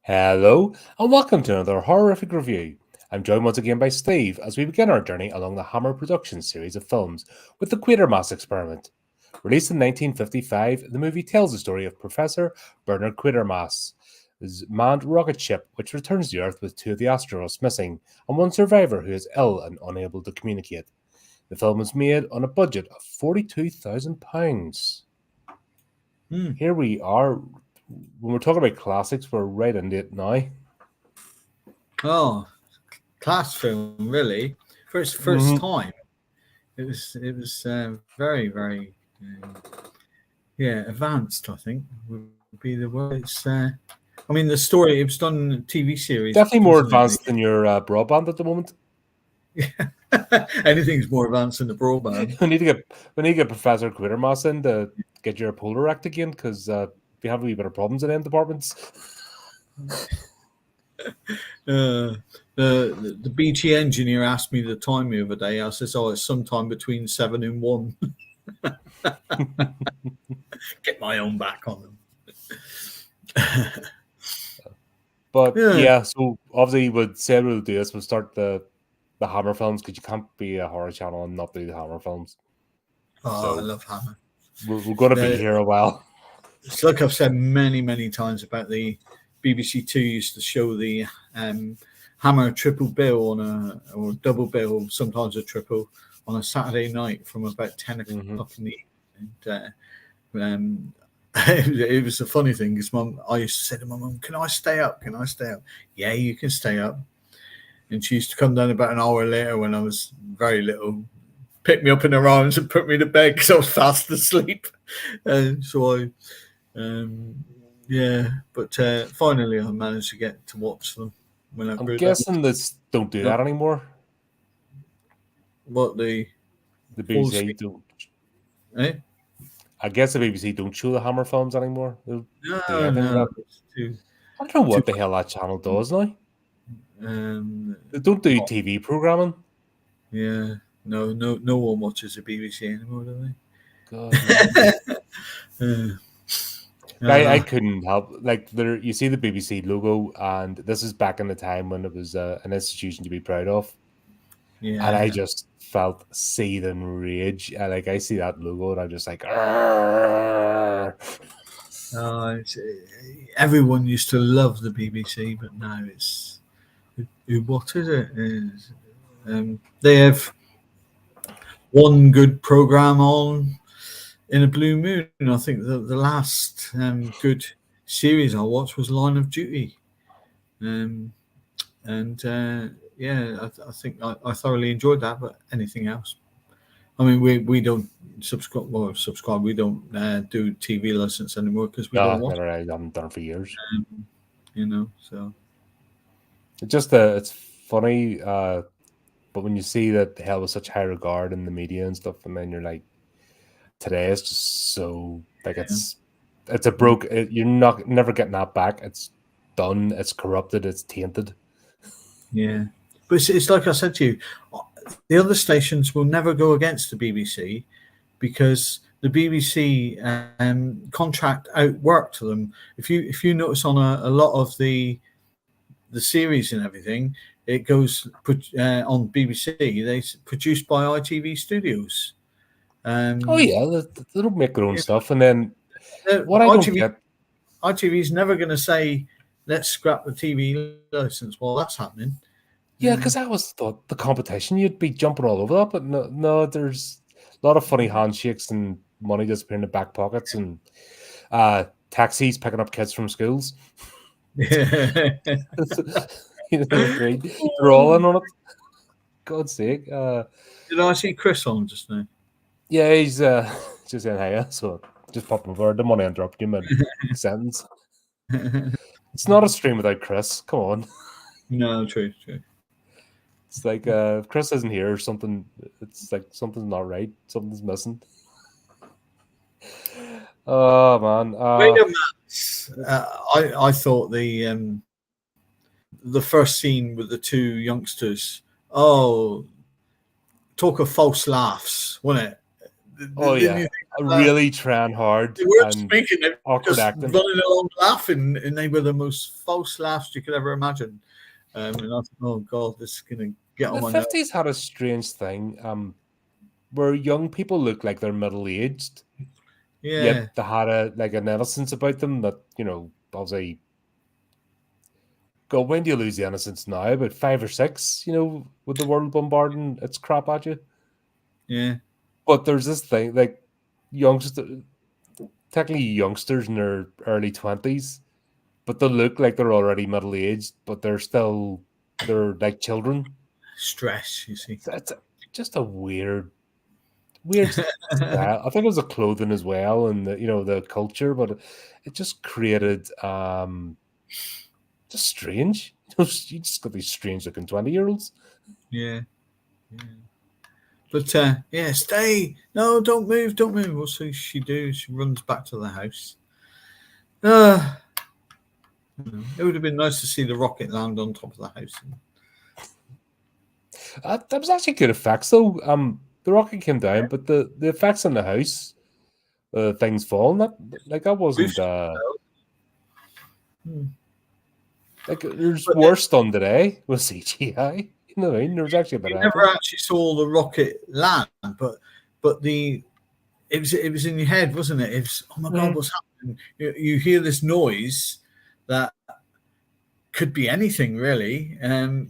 Hello, and welcome to another horrific review. I'm joined once again by Steve as we begin our journey along the Hammer Productions series of films with the Quatermass Experiment. Released in 1955, the movie tells the story of Professor Bernard Quatermass' manned rocket ship, which returns to Earth with two of the astronauts missing and one survivor who is ill and unable to communicate. The film was made on a budget of £42,000. Here we are. When we're talking about classics, we're right into it now. Oh, class film, really. First time. It was very, very, advanced. I think would be the word. I mean, the story. It was done in a TV series. Definitely more advanced than your broadband at the moment. Anything's more advanced than the broadband. we need to get Professor Quatermass in to get your polar act again, because we have a wee bit of problems in them departments. The BT engineer asked me the time the other day. I says, "Oh, it's sometime between 7 and 1." Get my own back on them. But yeah, so obviously what said we'll do is we'll start the Hammer films, because you can't be a horror channel and not do the Hammer films. Oh, so I love Hammer. We're going to be here a while. It's like I've said many, many times about the BBC Two used to show the Hammer triple bill or double bill, sometimes a triple, on a Saturday night from about 10 o'clock in the evening. And it was a funny thing because I used to say to my mum, "Can I stay up? Can I stay up?" "Yeah, you can stay up." And she used to come down about an hour later when I was very little, pick me up in her arms and put me to bed because I was fast asleep. And so but finally I managed to get to watch them. When I'm guessing they don't do that anymore. What, the BBC don't? Eh? I guess the BBC don't show the Hammer films anymore. No. I don't know what the hell that channel does now. They don't do TV programming. Yeah, no one watches the BBC anymore, do they? God, I couldn't help. Like, you see the BBC logo, and this is back in the time when it was an institution to be proud of. Yeah, and I just felt seething rage. I see that logo, and I'm just like, everyone used to love the BBC, but now it's what is it? They have one good program on in a blue moon. I think the last good series I watched was Line of Duty, I think I thoroughly enjoyed that. But anything else, I mean, we don't subscribe. We don't do TV license anymore because we don't watch. I haven't done it for years. So it's funny. But when you see that they held with such high regard in the media and stuff, and then you're like, today it's just so it's a broke. You're never getting that back. It's done. It's corrupted. It's tainted. Yeah, but it's like I said to you, the other stations will never go against the BBC because the BBC contract out work to them. If you notice on a lot of the series and everything, it goes on BBC. They produced by ITV Studios. They don't make their own stuff, and then what I don't get, ITV's never going to say, "Let's scrap the TV license" while that's happening. Yeah, because I always thought the competition, you'd be jumping all over that, but no, there's a lot of funny handshakes and money disappearing in back pockets, and taxis picking up kids from schools. Yeah. They're all in on it. God's sake. Did I see Chris on just now? Yeah, he's just saying hey, so just pop over. I didn't want to interrupt you mid-sentence. It's not a stream without Chris. Come on. No, true. It's like if Chris isn't here or something, it's like something's not right. Something's missing. Oh, man. I thought the first scene with the two youngsters, talk of false laughs, wasn't it? Oh Then you yeah, think, really trying hard they weren't and speaking; they were awkward just acting. running along laughing, and they were the most false laughs you could ever imagine. And I thought, oh god, this is gonna get on The my nerves. 50s had a strange thing, where young people look like they're middle aged, Yeah, yet they had an innocence about them that, obviously. God, when do you lose the innocence now? About 5 or 6, with the world bombarding its crap at you. yeah, But there's this thing, like youngsters, technically youngsters in their early 20s, but they look like they're already middle aged, but they're like children. stress. You see. It's just a weird style. I think it was the clothing as well, and the culture, but it just created just strange. You just got these strange looking 20-year-olds. Yeah, yeah. But yeah, stay. No, don't move, don't move. What's she do? She runs back to the house. It would have been nice to see the rocket land on top of the house. That was actually good effects, though. The rocket came down, but the effects on the house, things falling, that wasn't like there's But worse done today with CGI. You know what I mean? There was actually a bit you of never effort. actually saw the rocket land, but it was in your head, wasn't it? It's, oh my god, what's happening? You hear this noise that could be anything really.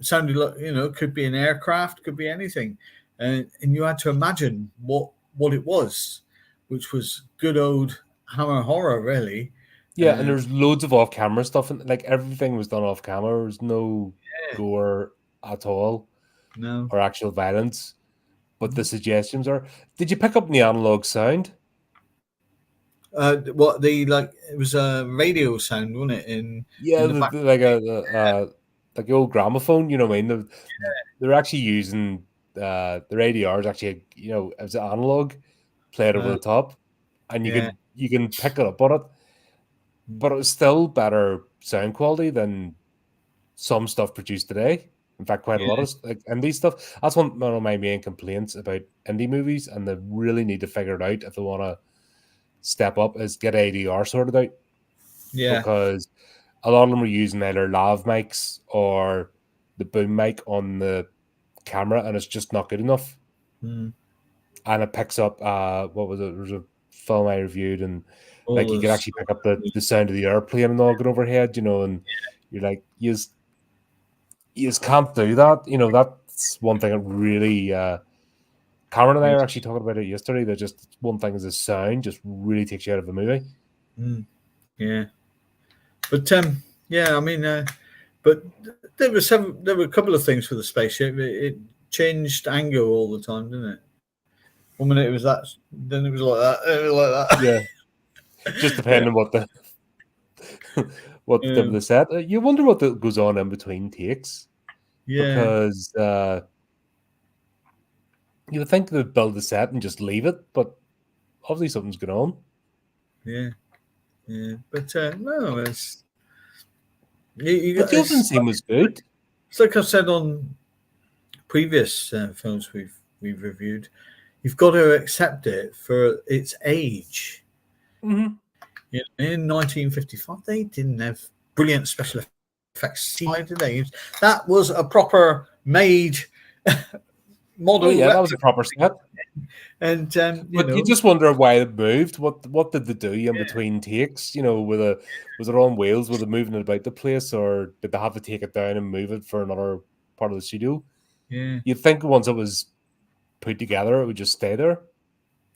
Sounded like could be an aircraft, could be anything, and you had to imagine what it was, which was good old Hammer horror, really. Yeah, and there's loads of off-camera stuff, and like everything was done off camera. There's no gore at all No. or actual violence, but the suggestions are. Did you pick up the analog sound? What it was a radio sound, wasn't it? Yeah, In the back. like the old gramophone. You know what I mean? They're actually using their ADRs. Actually, as an analog, play it over the top, and Yeah. you can pick it up on it. But it was still better sound quality than some stuff produced today. In fact, quite a lot of like indie stuff. That's one of my main complaints about indie movies, and they really need to figure it out if they want to step up. Is get ADR sorted out, Yeah. because a lot of them are using either lav mics or the boom mic on the camera, and it's just not good enough. Mm. And it picks up what was it? There was a film I reviewed, and like All you could this. actually pick up the sound of the airplane and all going overhead, and you're like, you just can't do that. That's one thing that really Cameron and I are actually talking about it yesterday. That just one thing is the sound just really takes you out of the movie. Yeah. But yeah, I mean, but there were a couple of things for the spaceship. It changed angle all the time, didn't it? 1 minute it was that, then it was like that, it was like that. Yeah, just depending on what the set. You wonder what goes on in between takes. Yeah. Because you would think they'd build the set and just leave it, but obviously something's going on. Yeah. Yeah. But no, it's. But the opening scene was good. It's like I've said on previous films we've reviewed. You've got to accept it for its age. Mm-hmm. In 1955, they didn't have brilliant special effects, did they? That was a proper made model. Oh yeah, that was a proper set. And you just wonder why it moved. What did they do in between takes? Was it on wheels? Were they moving it about the place, or did they have to take it down and move it for another part of the studio? Yeah. You'd think once it was put together, it would just stay there.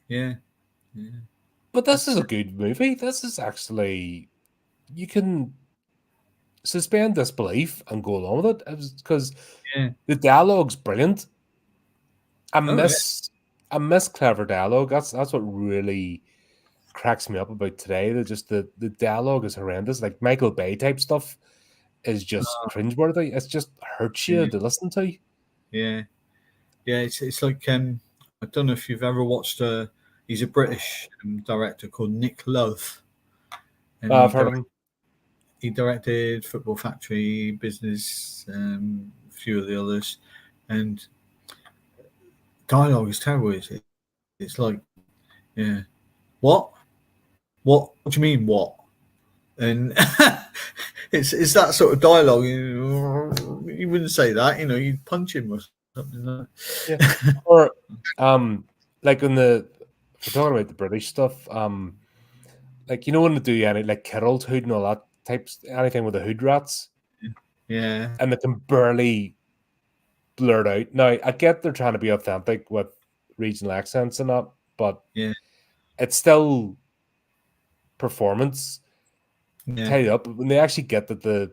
Yeah. Yeah. But this is a good movie. This is actually, you can suspend disbelief and go along with it, because the dialogue's brilliant. I miss clever dialogue. That's what really cracks me up about today. The dialogue is horrendous. Like Michael Bay type stuff is just cringeworthy. It just hurts you to listen to. Yeah. Yeah, it's like I don't know if you've ever watched he's a British director called Nick Love. And I've heard of him. He directed Football Factory, Business, a few of the others, and dialogue is terrible. It's like Yeah. What? What do you mean? What? And it's that sort of dialogue. You wouldn't say that, you'd punch him or something like Yeah. that. Or like in the if we're talking about the British stuff, like when they do any like Kittle's hood and all that types, anything with the hood rats, Yeah. and they can barely blurt out. Now I get they're trying to be authentic with regional accents and that, but Yeah. it's still performance Yeah. tied up. When they actually get that the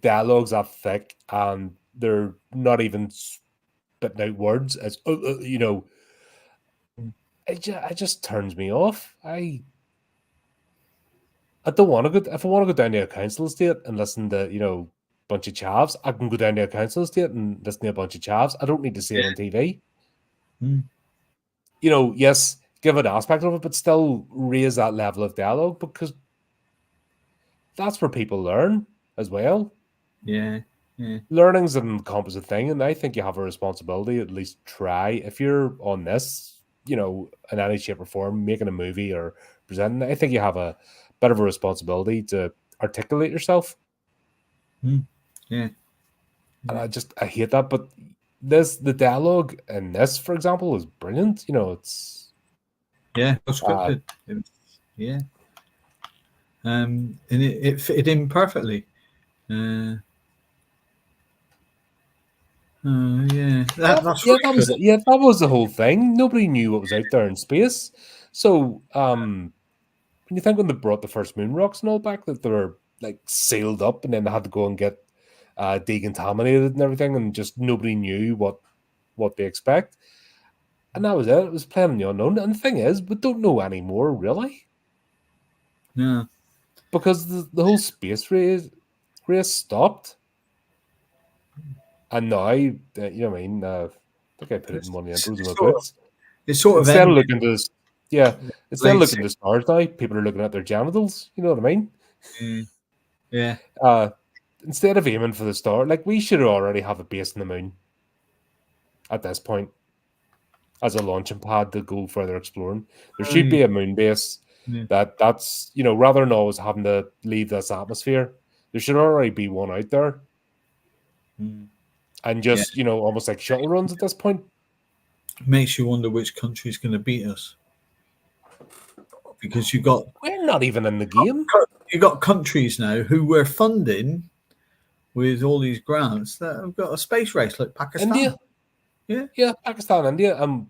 dialogues are thick and they're not even spitting out words as it just turns me off. I don't want to go. If I want to go down to a council estate and listen to a bunch of chavs, I can go down to a council estate and listen to a bunch of chavs. I don't need to see it on TV. Mm. Yes, give an aspect of it, but still raise that level of dialogue because that's where people learn as well. Yeah. Yeah. Learning's an composite thing, and I think you have a responsibility at least try if you're on this, in any shape or form, making a movie or presenting. I think you have a bit of a responsibility to articulate yourself. Mm. Yeah. And I hate that, but the dialogue in this, for example, is brilliant. It's Yeah. Well scripted. Yeah. And it fitted in perfectly. Yeah, that's yeah, really that was good. it. Yeah, that was the whole thing. Nobody knew what was out there in space. So, when you think when they brought the first moon rocks and all back, that they were like sealed up, and then they had to go and get decontaminated and everything, and just nobody knew what they expect. And that was it. It was playing in the unknown. And the thing is, we don't know anymore, really, No. because the whole space race stopped. And now, what I mean? I think I put it in one of the intros of my books. It's sort of Instead of ended looking to instead of late looking to stars now, people are looking at their genitals. You know what I mean? 60s. Yeah. Instead of aiming for the star, like we should already have a base in the moon at this point as a launching pad to go further exploring. There should be a moon base Yeah. that's rather than always having to leave this atmosphere, there should already be one out there. Mm. And just almost like shuttle runs at this point. Makes you wonder which country's going to beat us, because We're not even in the game. you got countries now who we're funding with all these grants that have got a space race, like Pakistan. India, yeah, Pakistan, India, and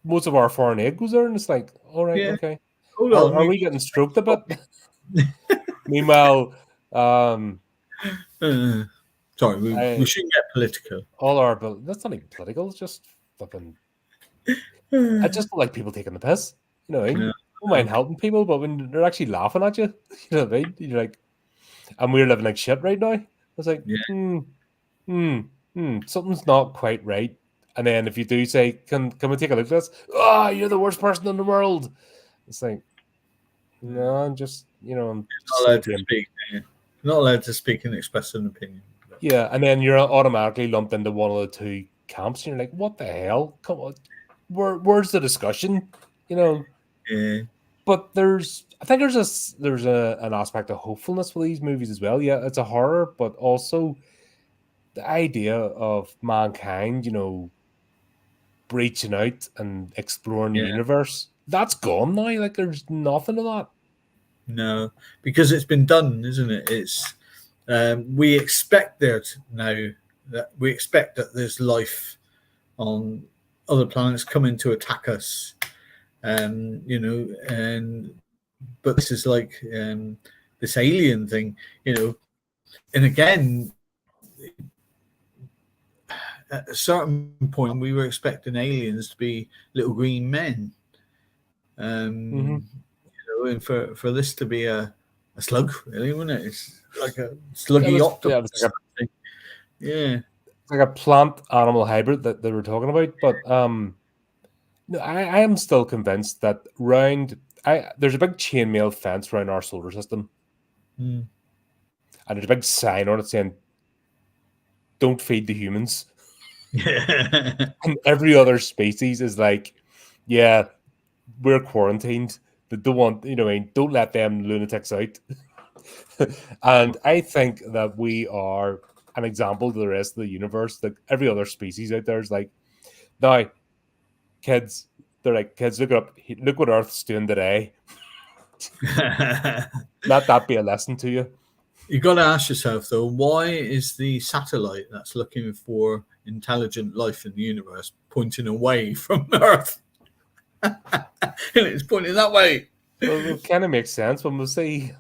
most of our foreign aid goes there, and it's like, all right, okay. Hold on, Are we getting stroked a bit? Meanwhile, sorry, we shouldn't get political. but that's not even political. It's just fucking. I just don't like people taking the piss. You know what I mean? Yeah. I don't mind helping people, but when they're actually laughing at you, you know what I mean? You're like, and we're living like shit right now. It's like, something's not quite right. And then if you do say, can we take a look at this? Oh, you're the worst person in the world. It's like, no, I'm just, I'm not allowed to speak. Not allowed to speak and express an opinion. Yeah, and then you're automatically lumped into one of the two camps, and you're like, what the hell? Come on. Where's the discussion? Yeah. But I think there's an aspect of hopefulness with these movies as well. Yeah, it's a horror, but also the idea of mankind, breaching out and exploring the universe, that's gone now. Like there's nothing of that. No, because it's been done, isn't it? It's we expect we expect that there's life on other planets coming to attack us, but this is like this alien thing, and again, at a certain point, we were expecting aliens to be little green men, and for this to be a slug, really, wasn't it? It's like a sluggy octopus. Yeah. It's like a plant animal hybrid that they were talking about. But no, I am still convinced that there's a big chainmail fence around our solar system. Mm. And there's a big sign on it saying, don't feed the humans. Yeah. And every other species is like, yeah, we're quarantined. They don't want, don't let them lunatics out. And I think that we are an example to the rest of the universe. Like every other species out there is like, now, kids, they're like, kids, look up, look what Earth's doing today. Let that be a lesson to you. You've got to ask yourself, though, why is the satellite that's looking for intelligent life in the universe pointing away from Earth? And it's pointing that way. Well, it kind of makes sense when we see.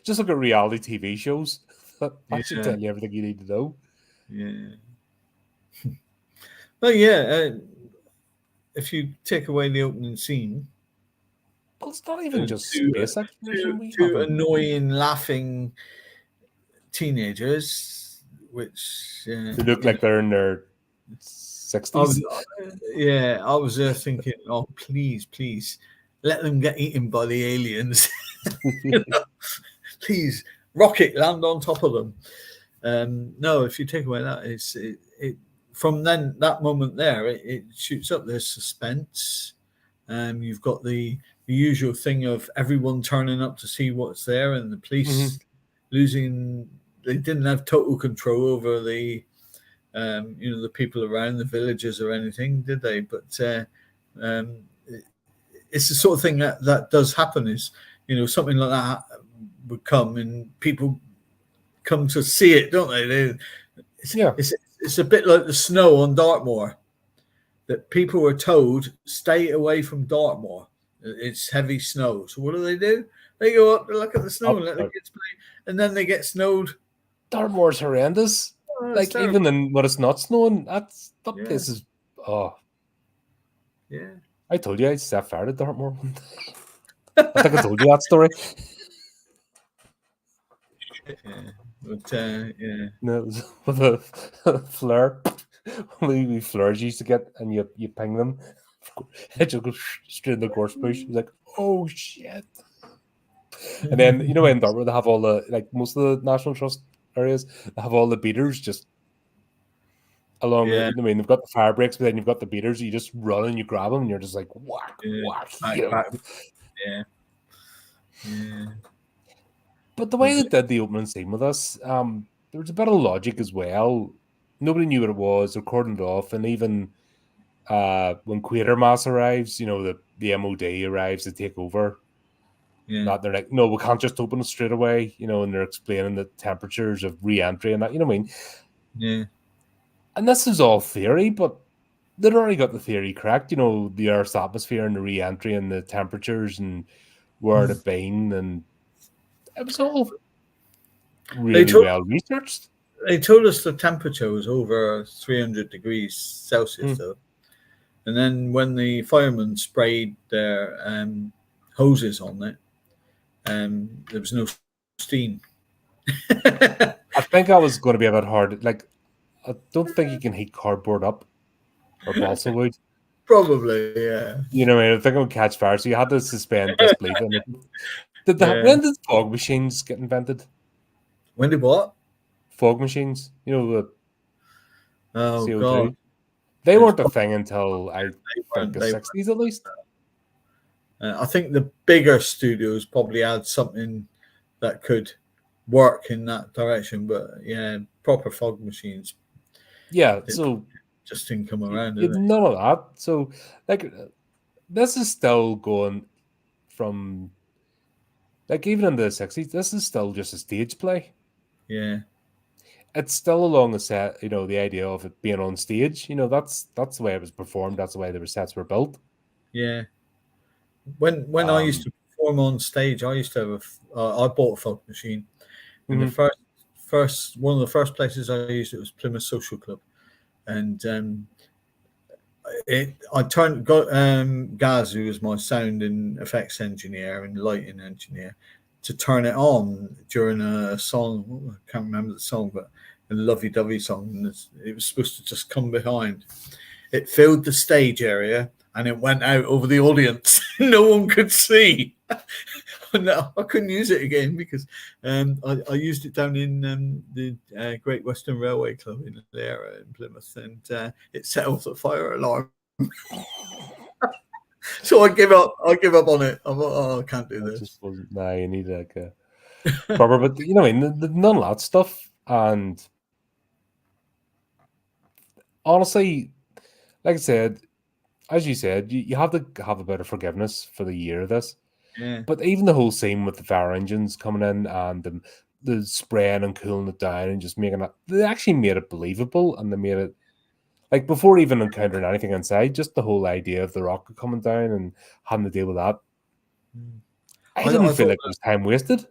Just look at reality TV shows. That should tell you everything you need to know. Yeah. Well, yeah. If you take away the opening scene, well, it's not even just space exploration. Two annoying, laughing teenagers, which they look like they're in their 60s. I was there thinking, oh, please, let them get eaten by the aliens. Please, rocket land on top of them. No, if you take away that, it from then that moment there, it shoots up. There's suspense. You've got the usual thing of everyone turning up to see what's there, and the police losing. They didn't have total control over the, the people around, the villagers or anything, did they? But it's the sort of thing that does happen. Is something like that would come and people come to see it, don't they? It's a bit like the snow on Dartmoor, that people were told stay away from Dartmoor. It's heavy snow. So what do? They go up, they look at the snow and let the kids play, and then they get snowed. Dartmoor's horrendous. Like even when it's not snowing, that place is yeah. I told you I set fire to Dartmoor one day. I think I told you that story. No, it was with a flare. We flares you used to get, and you ping them. It just goes straight in the gorse bush. It's like, oh shit. And then in Dartmoor they have all the, like most of the National Trust areas, they have all the beaters just along. They've got the fire breaks, but then you've got the beaters. You just run and you grab them, and you're just like whack. Yeah. But the way they did the opening scene with us, there was a bit of logic as well. Nobody knew what it was. They're cordoned off, and even when Quatermass arrives, the MOD arrives to take over. Yeah. They're like, no, we can't just open it straight away, and they're explaining the temperatures of re-entry and that, what I mean? Yeah. And this is all theory, but they'd already got the theory correct, the Earth's atmosphere and the re-entry and the temperatures and where to been, and it was all really well researched. They told us the temperature was over 300 degrees Celsius, though. And then when the firemen sprayed their hoses on it, there was no steam. I think that was going to be a bit hard. Like, I don't think you can heat cardboard up or balsa wood. Probably, yeah. I think it would catch fire, so you had to suspend disbelief. When did fog machines get invented? When did what? Fog machines. The CO2. God. They weren't a thing until I think the 60s at least. I think the bigger studios probably had something that could work in that direction, but proper fog machines. Yeah, so just didn't come around. None of that. So, like, this is still going from, like, even in the 60s, this is still just a stage play. Yeah. It's still along the set, the idea of it being on stage. That's the way it was performed. That's the way the sets were built. Yeah. When I used to perform on stage, I used to have I bought a fog machine. And the first one of the first places I used it was Plymouth Social Club. And I got Gaz, who was my sound and effects engineer and lighting engineer, to turn it on during a song. I can't remember the song, but a lovey-dovey song. And it was supposed to just come behind. It filled the stage area and it went out over the audience. No one could see. No, I couldn't use it again because I used it down in the Great Western Railway Club in there in Plymouth, and it set off the fire alarm. So I give up. I give up on it. I'm like, oh, I can't do It this. just wasn't. Nah, you need like a proper. But you know, I mean, none of that stuff. And honestly, like I said, as you said, you have to have a bit of forgiveness for the year of this. Yeah, But even the whole scene with the fire engines coming in and the spraying and cooling it down and just making it, they actually made it believable, and they made it like before even encountering anything inside, just the whole idea of the rocket coming down and having to deal with that. I didn't I feel thought like it was time wasted.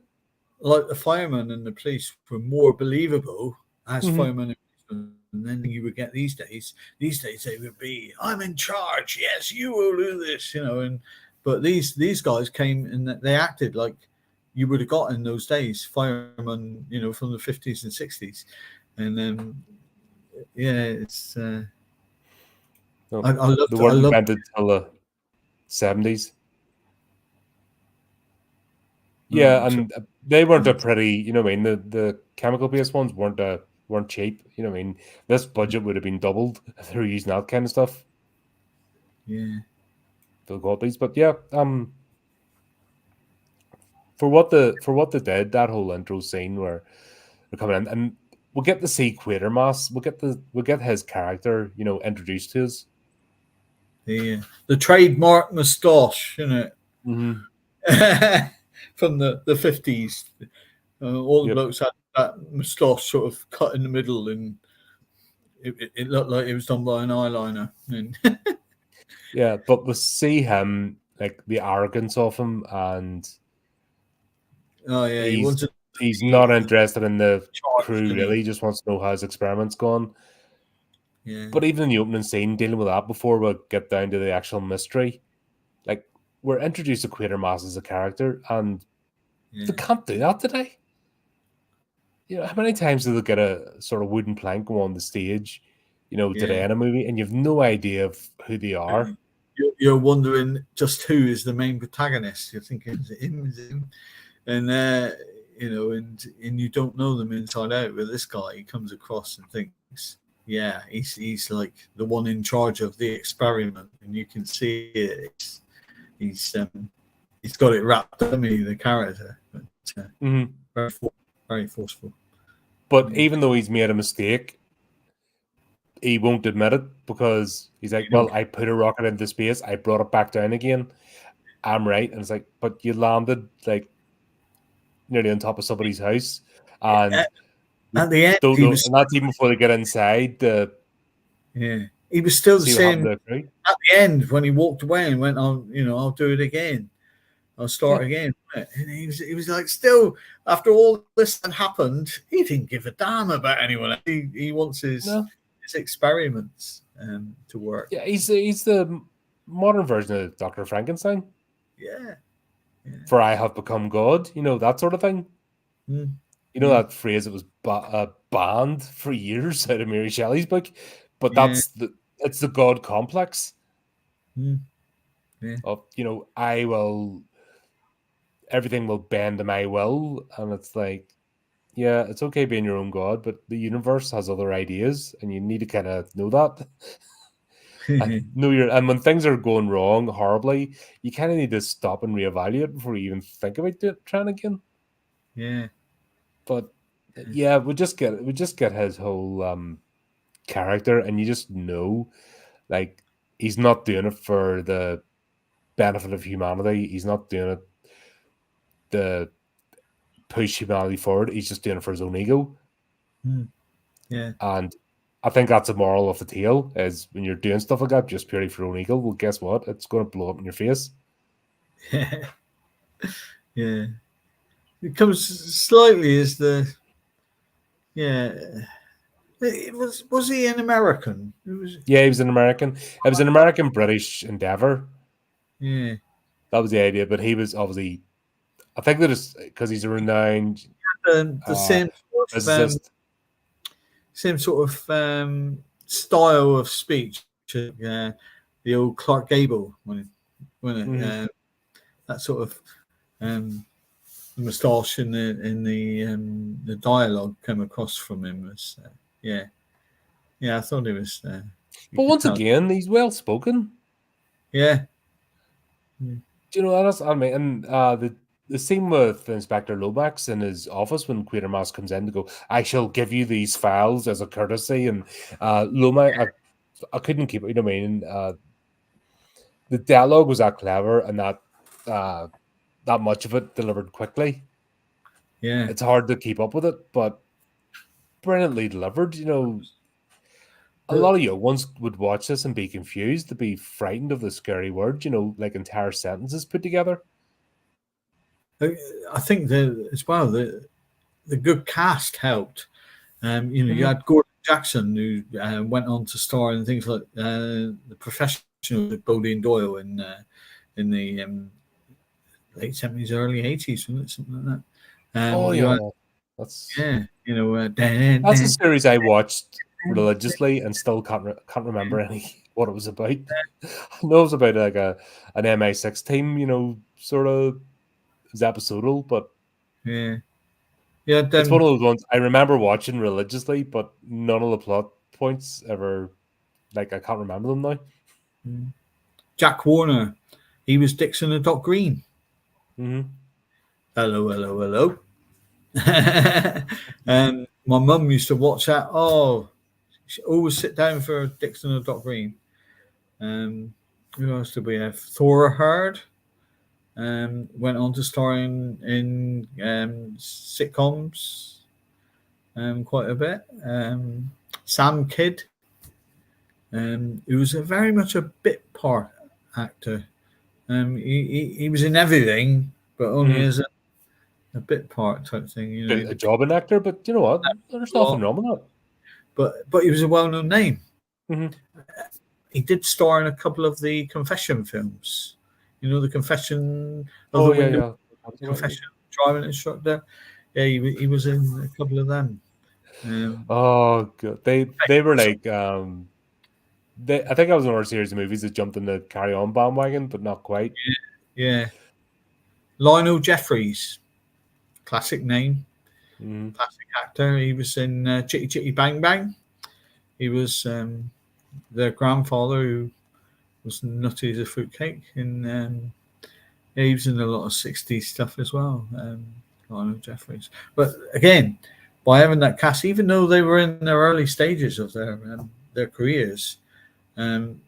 like the firemen and the police were more believable as Hmm. firemen and policemen than you would get these days. These days they would be, I'm in charge. Yes, you will do this, you know. And but these guys came and they acted like you would have got in those days, firemen, you know, from the 50s and 60s. And yeah, it's No, I they loved I weren't loved invented till the 70s. Yeah, so, and they weren't a pretty, you know what I mean? The chemical based ones weren't cheap. You know what I mean? This budget would have been doubled if they were using that kind of stuff. yeah. The qualities. But yeah, for what they did, that whole intro scene where they're coming in, and we'll get to see Quatermass. We'll get his character, introduced to us. The trademark moustache, you know. Mm-hmm. From the 50s. All the Yep. blokes had that moustache sort of cut in the middle, and it looked like it was done by an eyeliner. And Yeah, but we see him, like the arrogance of him, and oh yeah, he he's wanted to he's be not interested in the charged, crew didn't he? really. He just wants to know how his experiment's gone. Yeah, But even in the opening scene, dealing with that before we get down to the actual mystery, like we're introduced to Quatermass as a character, and they yeah, can't do that today. How many times do they get a sort of wooden plank go on the stage, today yeah. in a movie, and you've no idea of who they are? You're wondering just who is the main protagonist. You're thinking, is it him? Is it him? And you know, and you don't know them inside out. But this guy, he comes across and thinks, yeah, he's like the one in charge of the experiment, and you can see it. He's he's got it wrapped up in the character, but Mm-hmm. very very forceful. But even though he's made a mistake, he won't admit it because he's like, You know, well, I put a rocket into space, I brought it back down again. I'm right. And it's like, but you landed like nearly on top of somebody's house, and at, at the end, don't he know, was and that's even before they get inside to yeah, he was still the see what happened same to the crew. at the end when he walked away and went, I'll do it again. I'll start Yeah. again. And he was like, still, after all this had happened, he didn't give a damn about anyone. He wants his No. experiments to work. Yeah, he's the modern version of Dr. Frankenstein. Yeah. For I have become God, that sort of thing. Mm. That phrase that was banned for years out of Mary Shelley's book, but Yeah. it's the God complex Mm. Yeah. of everything will bend to my will, and it's like, yeah, it's okay being your own God, but the universe has other ideas, and you need to kind of know that. And when things are going wrong horribly, you kind of need to stop and reevaluate before you even think about trying again. Yeah. But yeah, we just get his whole character, and you just know, like, he's not doing it for the benefit of humanity. He's not doing it to push humanity forward. He's just doing it for his own ego. Mm. Yeah. And I think that's the moral of the tale: is when you're doing stuff like that just purely for your own ego, well, guess what? It's going to blow up in your face. Yeah. Yeah. It comes slightly as the yeah. It was he an American? It was Yeah, he was an American. It was an American-British endeavor. yeah. That was the idea, but he was obviously, I think that is because he's a renowned The physicist. same sort of style of speech. The old Clark Gable when Mhm. that sort of moustache in the dialogue came across from him as yeah. I thought it was you But could once tell again, he's well spoken. yeah Mm. Do you know that's I mean, and the scene with Inspector Lomax in his office when Quatermass comes in to go, I shall give you these files as a courtesy, and Lomax, I couldn't keep it. You know what I mean? The dialogue was that clever and uh, that much of it delivered quickly. Yeah. It's hard to keep up with it, but brilliantly delivered. You know, a The- lot of young ones would watch this and be confused, to be frightened of the scary words. You know, like entire sentences put together. I think as well the good cast helped. You Hmm. had Gordon Jackson who went on to star in things like The Professional with Bodine Doyle in the late 70s, early 80s, wasn't it? Something like that. Oh You had, yeah, that's yeah, Dan, that's a Dan, series I watched Dan, religiously and still can't remember any what it was about. I know it was about like an MI6 team, you know, sort of is episodal, but yeah, yeah, it's one then of those ones I remember watching religiously, but none of the plot points ever like I can't remember them now. Jack Warner, he was Dixon and Doc Green. Hmm. Hello, hello, hello. My mum used to watch that. Oh, she always sit down for Dixon and Doc Green. Um, who else did we have? Thora Hird. Went on to star in sitcoms quite a bit. Sam Kidd, who was very much a bit part actor. He was in everything, but only Hmm. as a bit part type thing. You know, he A did job an actor, but you know what? There's a nothing lot, wrong with that. but he was a well-known name. Hmm. He did star in a couple of the confession films. You know, the Confession of Oh the yeah, Window, yeah. Confession of the Driving Instructor. Yeah, he was in a couple of them. Um, Oh god, they were like I think I was in our series of movies that jumped in the Carry On bandwagon, but not quite. yeah, Lionel Jeffries, classic name, Mm. classic actor. He was in Chitty Chitty Bang Bang. He was their grandfather who was nutty as a fruitcake. And yeah, he was in a lot of 60s stuff as well, Lionel Jeffries. But again, by having that cast, even though they were in their early stages of their careers, um,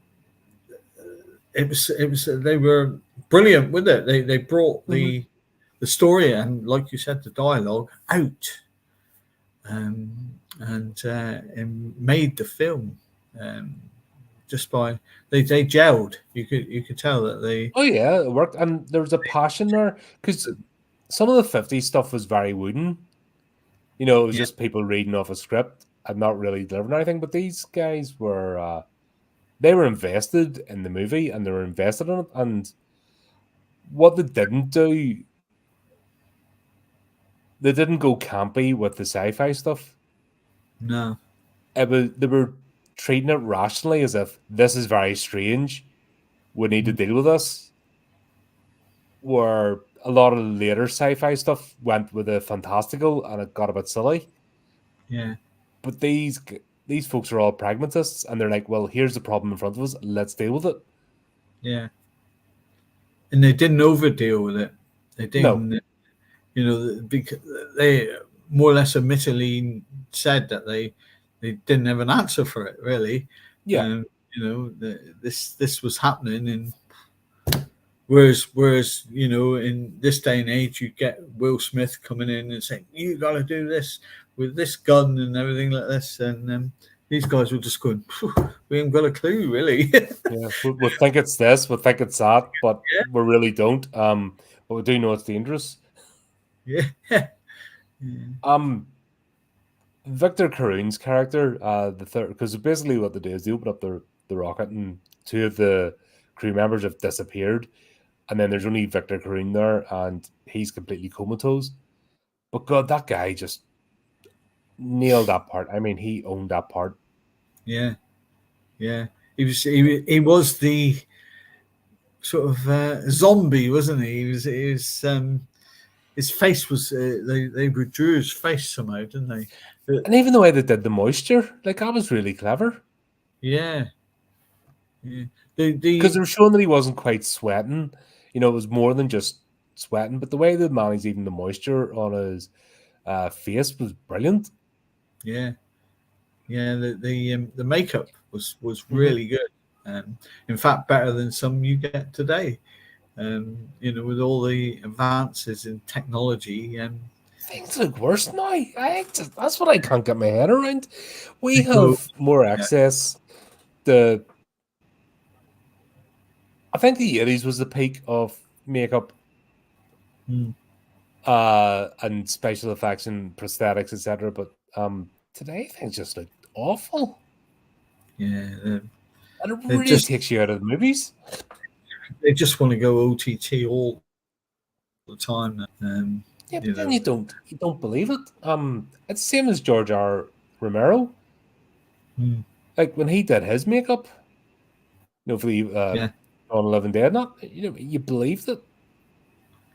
it was they were brilliant with it. They brought Hmm. the story and, like you said, the dialogue out, and made the film um, just by they gelled. You could tell that they Oh yeah, it worked, and there was a passion there because some of the '50s stuff was very wooden. You know, it was yeah just people reading off a script and not really delivering anything. But these guys were they were invested in the movie and they were invested in it. And what they didn't do, they didn't go campy with the sci-fi stuff. no They were treating it rationally as if this is very strange. We need to mm, deal with this. Where a lot of the later sci-fi stuff went with the fantastical and it got a bit silly. yeah But these folks are all pragmatists and they're like, well, here's the problem in front of us. Let's deal with it. yeah, and they didn't over deal with it. They No. didn't, because they more or less admittedly said that they didn't have an answer for it really. Yeah. This was happening, and whereas in this day and age you get Will Smith coming in and saying you got to do this with this gun and everything like this, and these guys were just going, we haven't got a clue really. Yeah. We think it's this, we think it's that, but we really don't. But we do know it's dangerous. Yeah. Um Victor Karoon's character, the third, because basically what they do is they open up the rocket and two of the crew members have disappeared, and then there's only Victor Karoon there, and he's completely comatose. But God, that guy just nailed that part. I mean, he owned that part. Yeah, yeah. He was the sort of zombie, wasn't he? His face was they withdrew his face somehow, didn't they? And even the way they did the moisture, like that was really clever. Yeah, yeah. Because they The were showing that he wasn't quite sweating. You know, it was more than just sweating, but the way they managed even the moisture on his face was brilliant. Yeah, yeah. The makeup was Mm-hmm. really good. In fact, better than some you get today. You know, with all the advances in technology, Things look worse now. That's what I can't get my head around. We they go, have more yeah, access. I think the 80s was the peak of makeup mm, and special effects and prosthetics, etc. But today things just look awful. yeah. And it They really just takes you out of the movies. they just want to go OTT all the time. Yeah, You but then know, you don't believe it. It's the same as George R. Romero. mm, Like when he did his makeup, you know, for the yeah, on Living Dead, not you know, you believed it.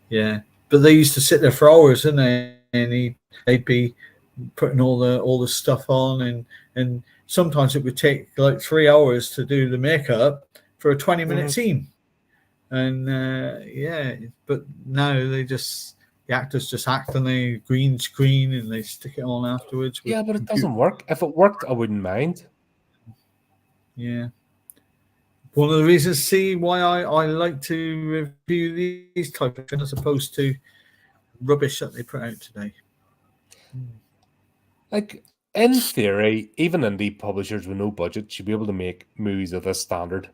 yeah. But they used to sit there for hours, didn't they? And they'd be putting all the stuff on, and sometimes it would take like 3 hours to do the makeup for a 20-minute Mm-hmm. scene. And yeah, but now the actors just act on the green screen and they stick it on afterwards with Yeah, but it computer. doesn't work. If it worked, I wouldn't mind. Yeah, one of the reasons, see, why I like to review these type of things as opposed to rubbish that they put out today. Like in theory, even indie publishers with no budget should be able to make movies of this standard.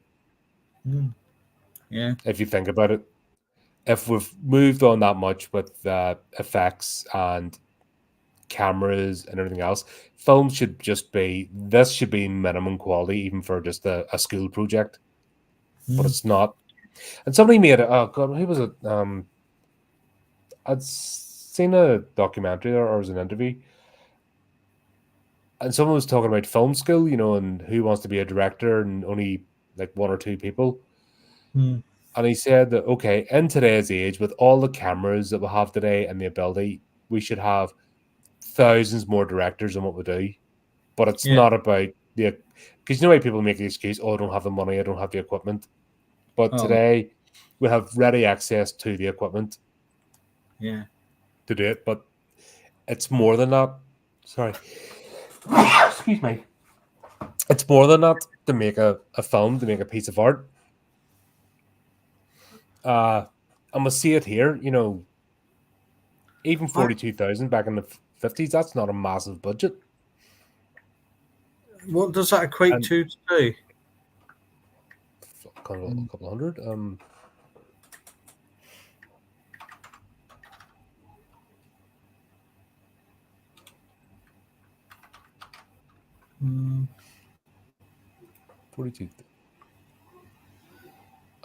Mm, yeah, If you think about it, if we've moved on that much with effects and cameras and everything else, films should just be this should be minimum quality, even for just a school project. But mm, it's not. And somebody made it. Oh god, who was it? I'd seen a documentary or it was an interview, and someone was talking about film school, you know, and who wants to be a director, and only like one or two people. mm. And he said that okay, in today's age, with all the cameras that we have today and the ability, we should have thousands more directors than what we do. But it's Yeah. not about the because you know why people make the excuse, oh, I don't have the money, I don't have the equipment. But Oh, today we have ready access to the equipment yeah. to do it. But it's more than that. Sorry. Excuse me. It's more than that to make a film, to make a piece of art. And we see it here, you know, even I, 42,000 back in the 50s, that's not a massive budget. what does that equate And to today? a couple hundred. Mm, 42.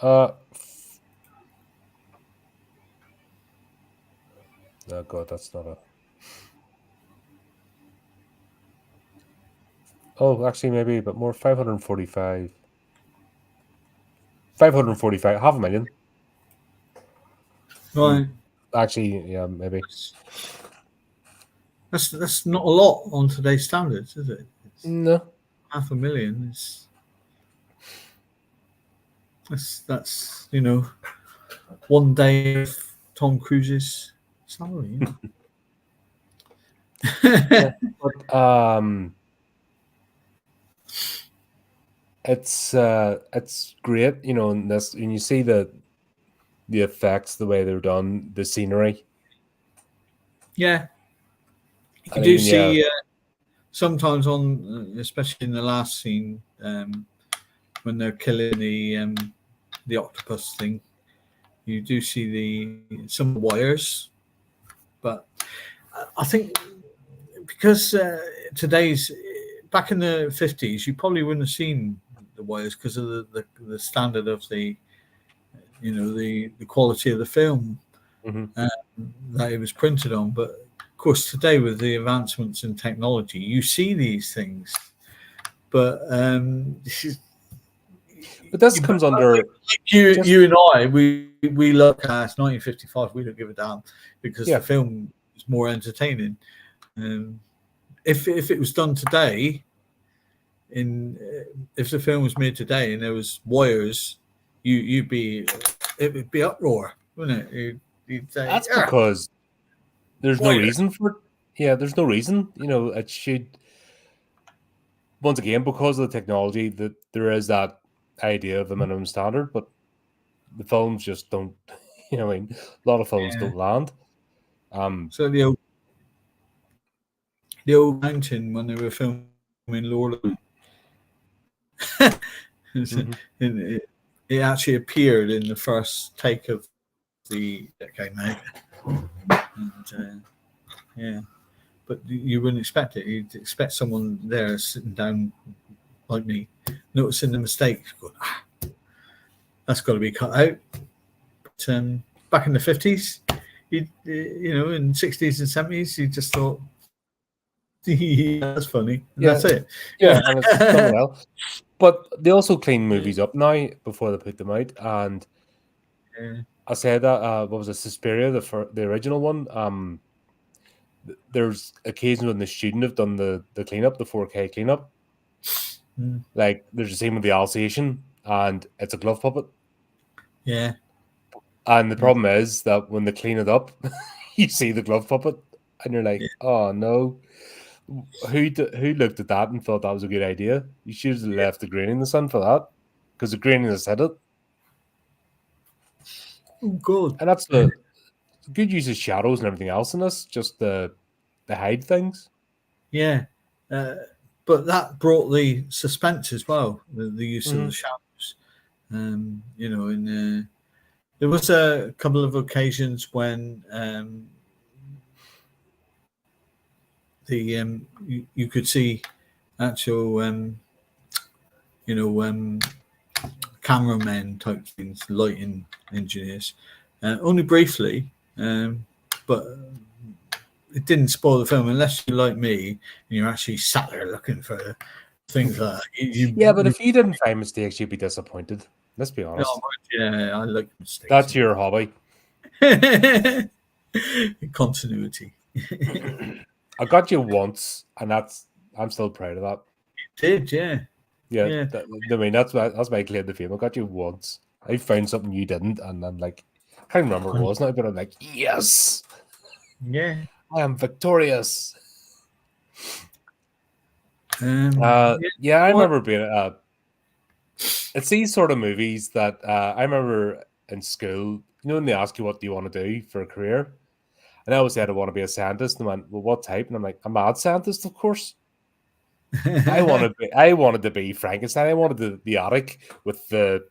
Oh god, that's not a. Oh, actually, maybe a bit more. 545. 545, half a million. right. Actually, yeah, maybe. That's not a lot on today's standards, is it? It's No. 500,000. That's you know, one day of Tom Cruise's salary. Yeah. Yeah. But it's great, you know, and this and you see the effects, the way they're done, the scenery. Yeah, you And do even yeah. see sometimes on, especially in the last scene, when they're killing the octopus thing, you do see some wires, but I think because today's back in the 50s, you probably wouldn't have seen the wires because of the standard of the the quality of the film Mhm. that it was printed on. But of course, today with the advancements in technology, you see these things. But But this comes under just you and I, we look past 1955. We don't give a damn because the yeah. film is more entertaining. If it was done today, if the film was made today and there was wires, you'd be it would be uproar, wouldn't it? You'd say, That's because there's no reason for it. Yeah, there's no reason. It should, once again, because of the technology, that there is that idea of a minimum standard, but the films just don't, a lot of films don't land. So the old mountain when they were filming Lord of it actually appeared in the first take of that came out, and but you wouldn't expect it. You'd expect someone there sitting down like me, noticing the mistakes, going, that's got to be cut out. But back in the 50s, in 60s and 70s, you just thought, yeah, that's funny. And that's it. Yeah, and it's done well. But they also clean movies up now before they put them out. And I said that, what was it, Suspiria, the original one? There's occasions when they shouldn't have done the cleanup, the 4K cleanup. Like, there's a scene with the Alsatian, and it's a glove puppet. Yeah. And the problem is that when they clean it up, you see the glove puppet, and you're like, oh no. Who looked at that and thought that was a good idea? You should have left the grain in the sun for that, because the grain has hit it. Oh, good. And that's the good use of shadows and everything else in this, just the hide things. Yeah. But that brought the suspense as well, the use of the shadows. There was a couple of occasions when you could see actual cameramen type things, lighting engineers, only briefly, but it didn't spoil the film unless you're like me and you're actually sat there looking for things like that. But if you didn't find mistakes, you'd be disappointed. Let's be honest. Yeah, I like mistakes. That's your hobby. Continuity. I got you once, and I'm still proud of that. You did, yeah. Yeah. That's my claim to fame. I got you once. I found something you didn't, and I'm like, I can't remember what it was now, but I'm like, yes, yeah, I am victorious. Yeah, I remember being it's these sort of movies that I remember in school. When they ask you what do you want to do for a career, and I always said I want to be a scientist. And I went, well, what type? And I'm like, a mad scientist, of course. I wanted to be Frankenstein. I wanted the attic with the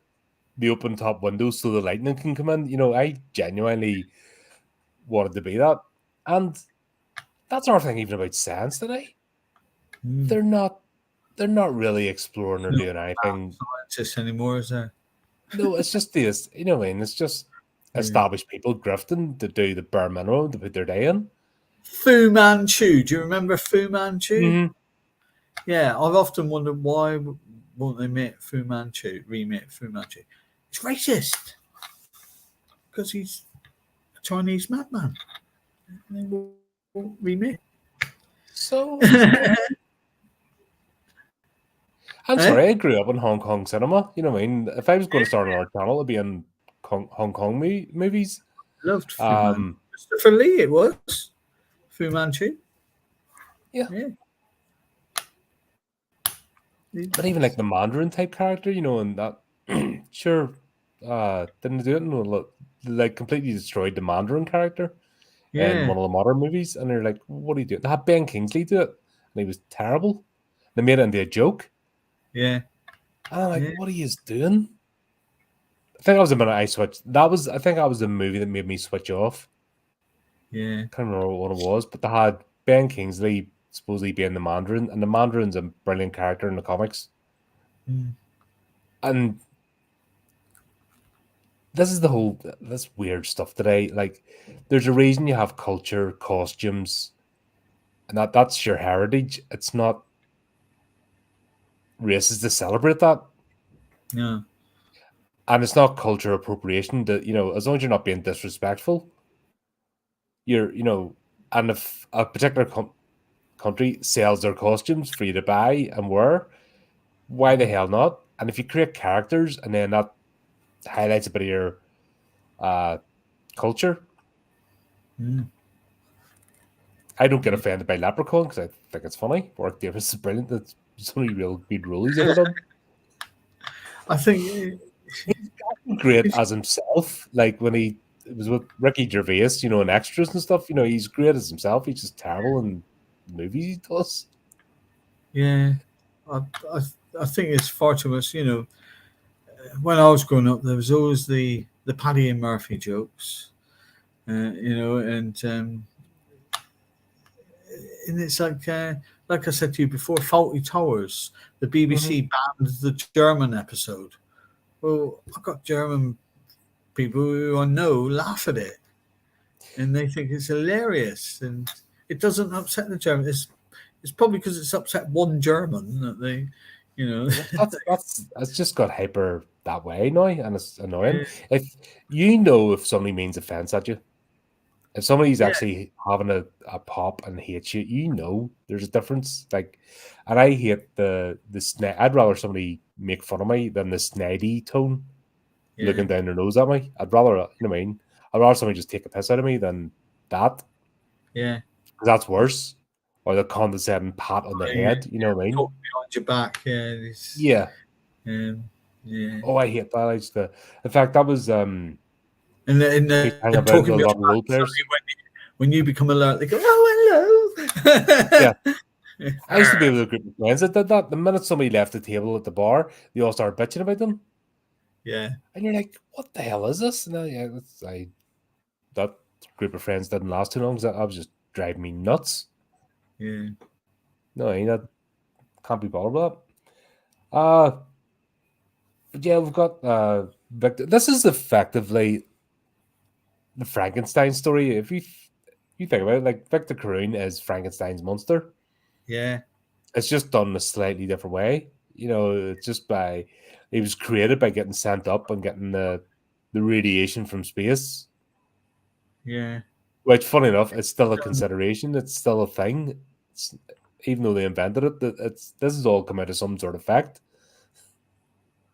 open top windows so the lightning can come in. I genuinely wanted to be that. And that's our thing even about science today. They're not really exploring or doing anything. Scientists anymore, is there? No, it's just this, it's just established people grifting to do the bare minimum to put their day in. Fu Manchu. Do you remember Fu Manchu? Mm-hmm. Yeah, I've often wondered why won't they remake Fu Manchu? It's racist because he's a Chinese madman. They won't remake. So I'm sorry, I grew up in Hong Kong cinema. If I was going to start on our channel, it'd be in Hong Kong movies. Loved Fu Manchu. Christopher Lee, it was Fu Manchu. Yeah. But even like the Mandarin type character, and that sure didn't do it. No, like completely destroyed the Mandarin character in one of the modern movies, and they're like, "What are you doing?" They had Ben Kingsley do it, and he was terrible. They made it into a joke. Yeah, and I'm like, "What are you doing?" I think that was the minute I switched. I think that was the movie that made me switch off. Yeah, can't remember what it was, but they had Ben Kingsley supposedly being the Mandarin, and the Mandarin's a brilliant character in the comics. And this is this weird stuff today. Like, there's a reason you have culture, costumes, and that's your heritage. It's not racist to celebrate that. Yeah. And it's not culture appropriation that, as long as you're not being disrespectful, you're, and if a particular country sells their costumes for you to buy and wear, why the hell not? And if you create characters and then that highlights a bit of your culture. Mm. I don't get offended by Leprechaun because I think it's funny. Warwick Davis is brilliant. That's so many real good role he's ever done. I think Great as himself. Like when he was with Ricky Gervais, in extras and stuff. He's great as himself. He's just terrible in movies he does. yeah, I, I, I think it's far too much. When I was growing up, there was always the Paddy and Murphy jokes, and it's like I said to you before, Faulty Towers. The BBC banned the German episode. Well, I've got German people who I know laugh at it, and they think it's hilarious, and it doesn't upset the Germans. It's probably because it's upset one German that they, That's just got hyper that way now, and it's annoying. yeah, If somebody means offense at you, if somebody's yeah, actually having a pop and hates you, there's a difference. Like, and I hate the I'd rather somebody make fun of me than the snidey tone yeah, looking down their nose at me. I'd rather, what I mean? I'd rather somebody just take a piss out of me than that, yeah. because that's worse. Or the condescending pat on the Yeah. head, you know what I mean? Talk behind your back, Yeah. yeah. Oh, I hate that. In fact, that was big thing And about talking a behind lot of your back, role players. suddenly when you become alert, they go, "Oh, Yeah. hello." I used to be with a group of friends that did that. The minute somebody left the table at the bar, they all started bitching about them. Yeah, And you're like, what the hell is this? And that group of friends didn't last too long because I was just driving me nuts. yeah. No, that can't be bothered with that. But yeah, we've got Victor. This is effectively the Frankenstein story. If you think about it, like Victor Carroon is Frankenstein's monster. Yeah, It's just done a slightly different way. It's just he was created by getting sent up and getting the radiation from space. yeah. Which, funny enough, it's still a consideration. It's still a thing. Even though they invented it, this has all come out of some sort of fact.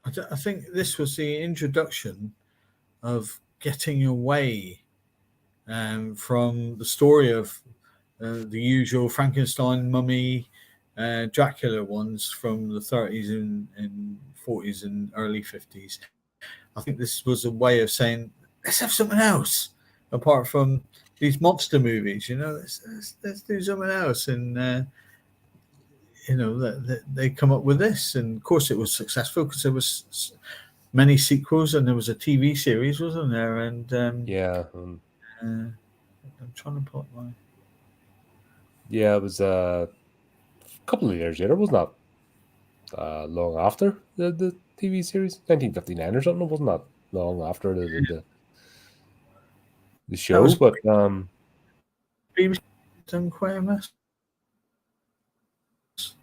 I think this was the introduction of getting away from the story of the usual Frankenstein, Mummy, Dracula ones from the 30s and 40s and early 50s. I think this was a way of saying, let's have something else apart from these monster movies. Let's do something else, and they come up with this, and of course it was successful because there was many sequels and there was a TV series, wasn't there? And Yeah, I'm trying to put my yeah. It was a couple of years later, wasn't that? Long after the TV series, 1959 or something. It wasn't that long after the that show, was but BBC done Quatermass.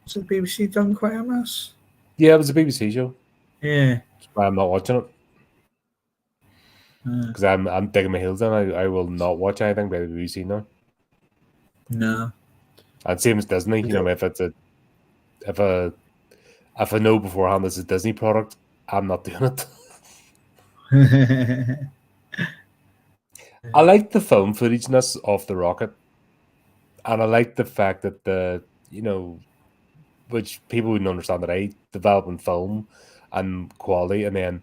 Was it BBC done Quatermass? yeah, it was a BBC show. Yeah. That's why I'm not watching it because I'm digging my heels in. I will not watch anything by the BBC now. No. And same as Disney. If I know beforehand this is a Disney product, I'm not doing it. I like the film footageness of the rocket, and I like the fact that which people wouldn't understand today, developing film and quality, and then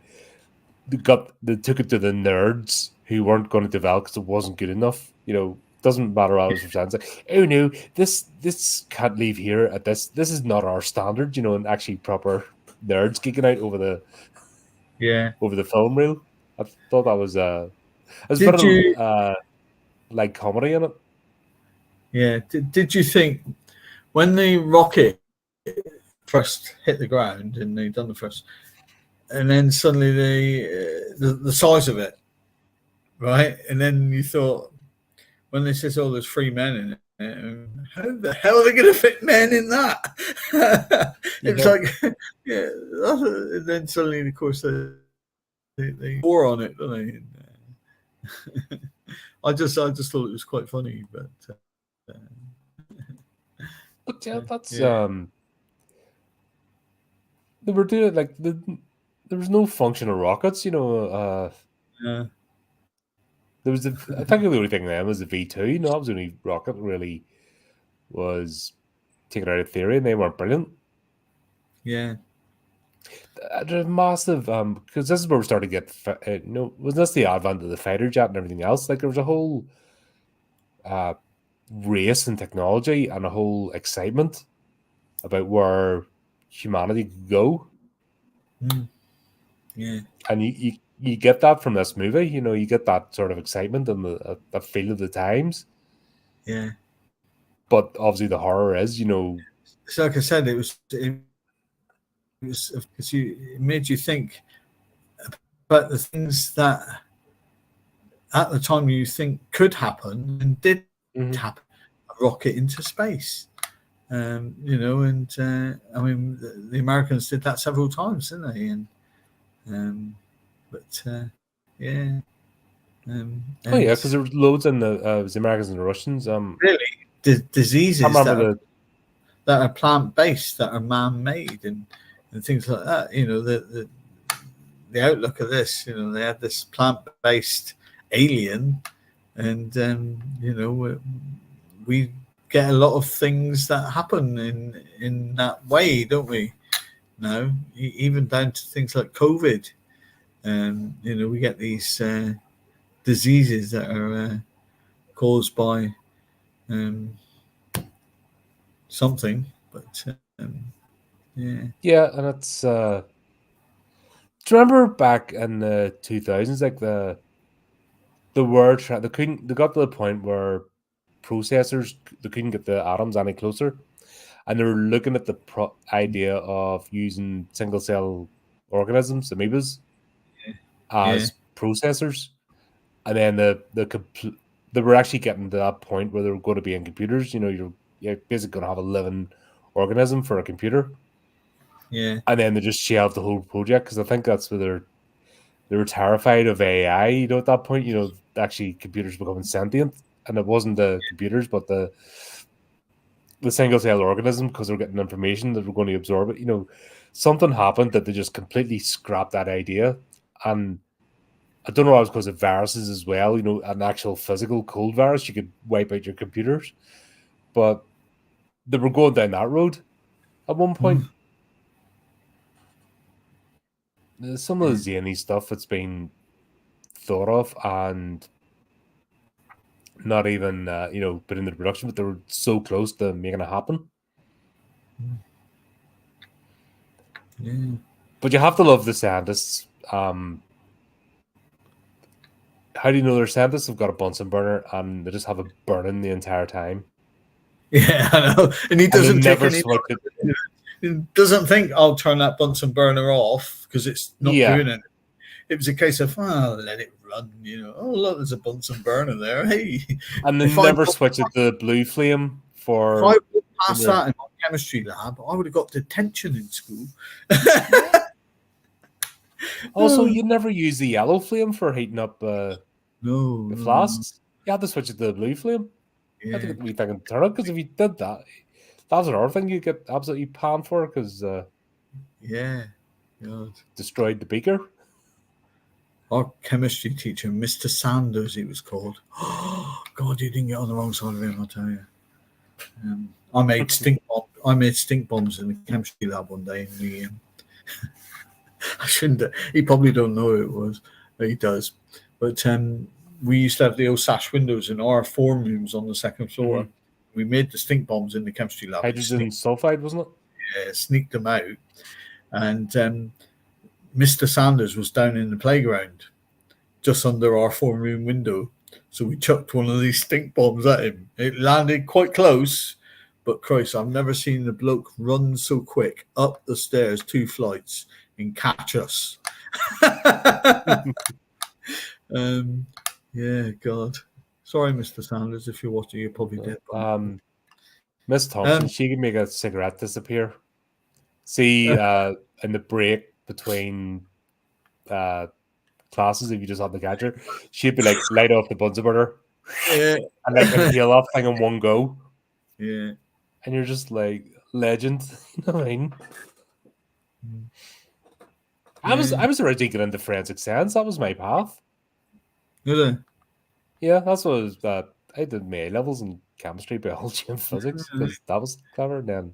they took it to the nerds who weren't going to develop because it wasn't good enough. Doesn't matter what I was saying. Like, oh no, this can't leave here at this. This is not our standard. And actually proper nerds geeking out Yeah. over the film reel. I thought that was there's a bit Did of you? like comedy in it. Yeah. Did you think when the rocket first hit the ground and they done the first, and then suddenly the size of it, right? And then you thought when they says, "Oh, there's 3 men in it." How the hell are they going to fit men in that? It's Yeah. like, yeah. And then suddenly, of course, they war on it, don't they? I just thought it was quite funny, but yeah, that's yeah, they were doing like there was no functional rockets. yeah, There was I think the only thing then was the V2. No, that was the only rocket that really was taken out of theory, and they weren't brilliant. Yeah. They're massive, because this is where we started to get, wasn't this the advent of the fighter jet and everything else? Like, there was a whole race in technology and a whole excitement about where humanity could go. Yeah. And you get that from this movie. You get that sort of excitement and the feel of the times. Yeah. But obviously the horror is, So like I said, it made you think about the things that at the time you think could happen and did happen. A rocket into space. I mean, the Americans did that several times, didn't they? And yeah. Oh yeah, because there was loads in the Americans and the Russians. Really, diseases that are plant-based, that are man-made, and things like that. The outlook of this. They had this plant-based alien, and we get a lot of things that happen in that way, don't we? No, even down to things like COVID. We get these diseases that are caused by something, but yeah, and it's. Do you remember back in the 2000s, like the word they got to the point where processors they couldn't get the atoms any closer, and they were looking at the idea of using single cell organisms, amoebas, as processors, and then they were actually getting to that point where they were going to be in computers. You're basically going to have a living organism for a computer. Yeah. And then they just shelved the whole project because I think that's where they were terrified of AI. At that point, actually computers becoming sentient, and it wasn't the computers, but the single cell organism, because they're getting information that we're going to absorb it. Something happened that they just completely scrapped that idea, and I don't know if it was because of viruses as well. An actual physical cold virus, you could wipe out your computers, but they were going down that road at one point. Some of the zany stuff that's been thought of and not even put into production, but they were so close to making it happen. Yeah. But you have to love the scientists. How do you know they're scientists? Have got a Bunsen burner and they just have it burning the entire time. Yeah, I know. And he doesn't take any. He doesn't think I'll turn that Bunsen burner off because it's not doing it. It was a case of let it run. Oh look, there's a Bunsen burner there. Hey, and they never switch it to the blue flame for. If I would pass that in my chemistry lab, I would have got detention in school. Also, you never use the yellow flame for heating up the flasks. You had to switch it to the blue flame. Yeah. I had to get the wee thing and turn it, because if you did that, that's another thing you get absolutely panned for, because destroyed the beaker. Our chemistry teacher, Mr. Sanders, he was called. Oh God, you didn't get on the wrong side of him, I'll tell you. I made stink bombs in the chemistry lab one day, and I shouldn't. He probably don't know who it was. He does, but we used to have the old sash windows in our form rooms on the second floor. We made the stink bombs in the chemistry lab. Hydrogen sulfide, wasn't it? Yeah, sneaked them out, and Mr. Sanders was down in the playground, just under our form room window. So we chucked one of these stink bombs at him. It landed quite close, but Christ, I've never seen the bloke run so quick up the stairs 2 flights and catch us. Yeah, God. Sorry, Mr. Sanders, if you're watching, you're probably dead. Miss Thompson, she can make a cigarette disappear. See, in the break between classes, if you just had the gadget, she'd be like, light off the Bunsen burner, and like inhale that thing in one go. Yeah. And you're just like, legend. You know what I mean? I was originally getting into forensic science. That was my path. Really? Yeah, that's what was that. I did my A levels in chemistry, biology, and physics because that was clever. And then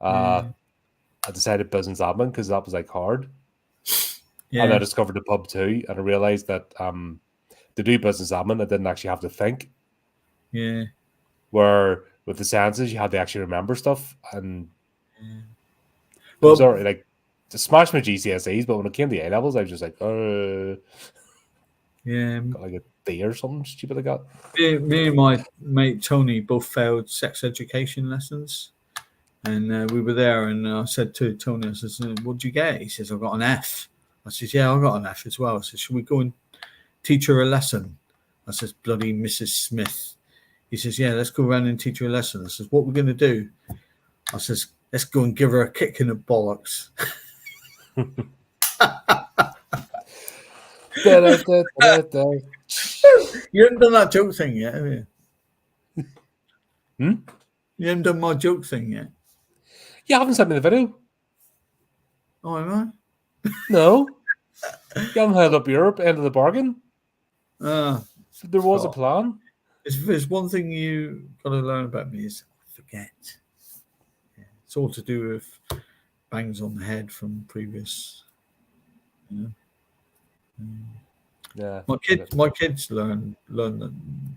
Yeah, I decided business admin because that was like hard. And I yeah, discovered the pub too, and I realized that to do business admin, I didn't actually have to think. yeah. Where with the sciences, you had to actually remember stuff, and it was Well, already like to smash my GCSEs. But when it came to A levels, I was just like, yeah. got like a D or something stupid like that. Me and my mate Tony both failed sex education lessons, and we were there. And I said to Tony, I says, "What'd you get?" He says, "I got an F." I says, "Yeah, I got an F as well." I said, "Should we go and teach her a lesson?" I says, "Bloody Mrs. Smith." He says, "Yeah, let's go around and teach her a lesson." I says, "What we're going to do?" I says, "Let's go and give her a kick in the bollocks." You haven't done that joke thing yet, have you? Hmm? You haven't done my joke thing yet. You haven't sent me the video. Oh, am No, you haven't held up your end of the bargain. I? Ah, There was a forgot. plan. If there's one thing you got to learn about me is I forget. Yeah, it's all to do with bangs on the head from previous. You know. Yeah, My kids learn that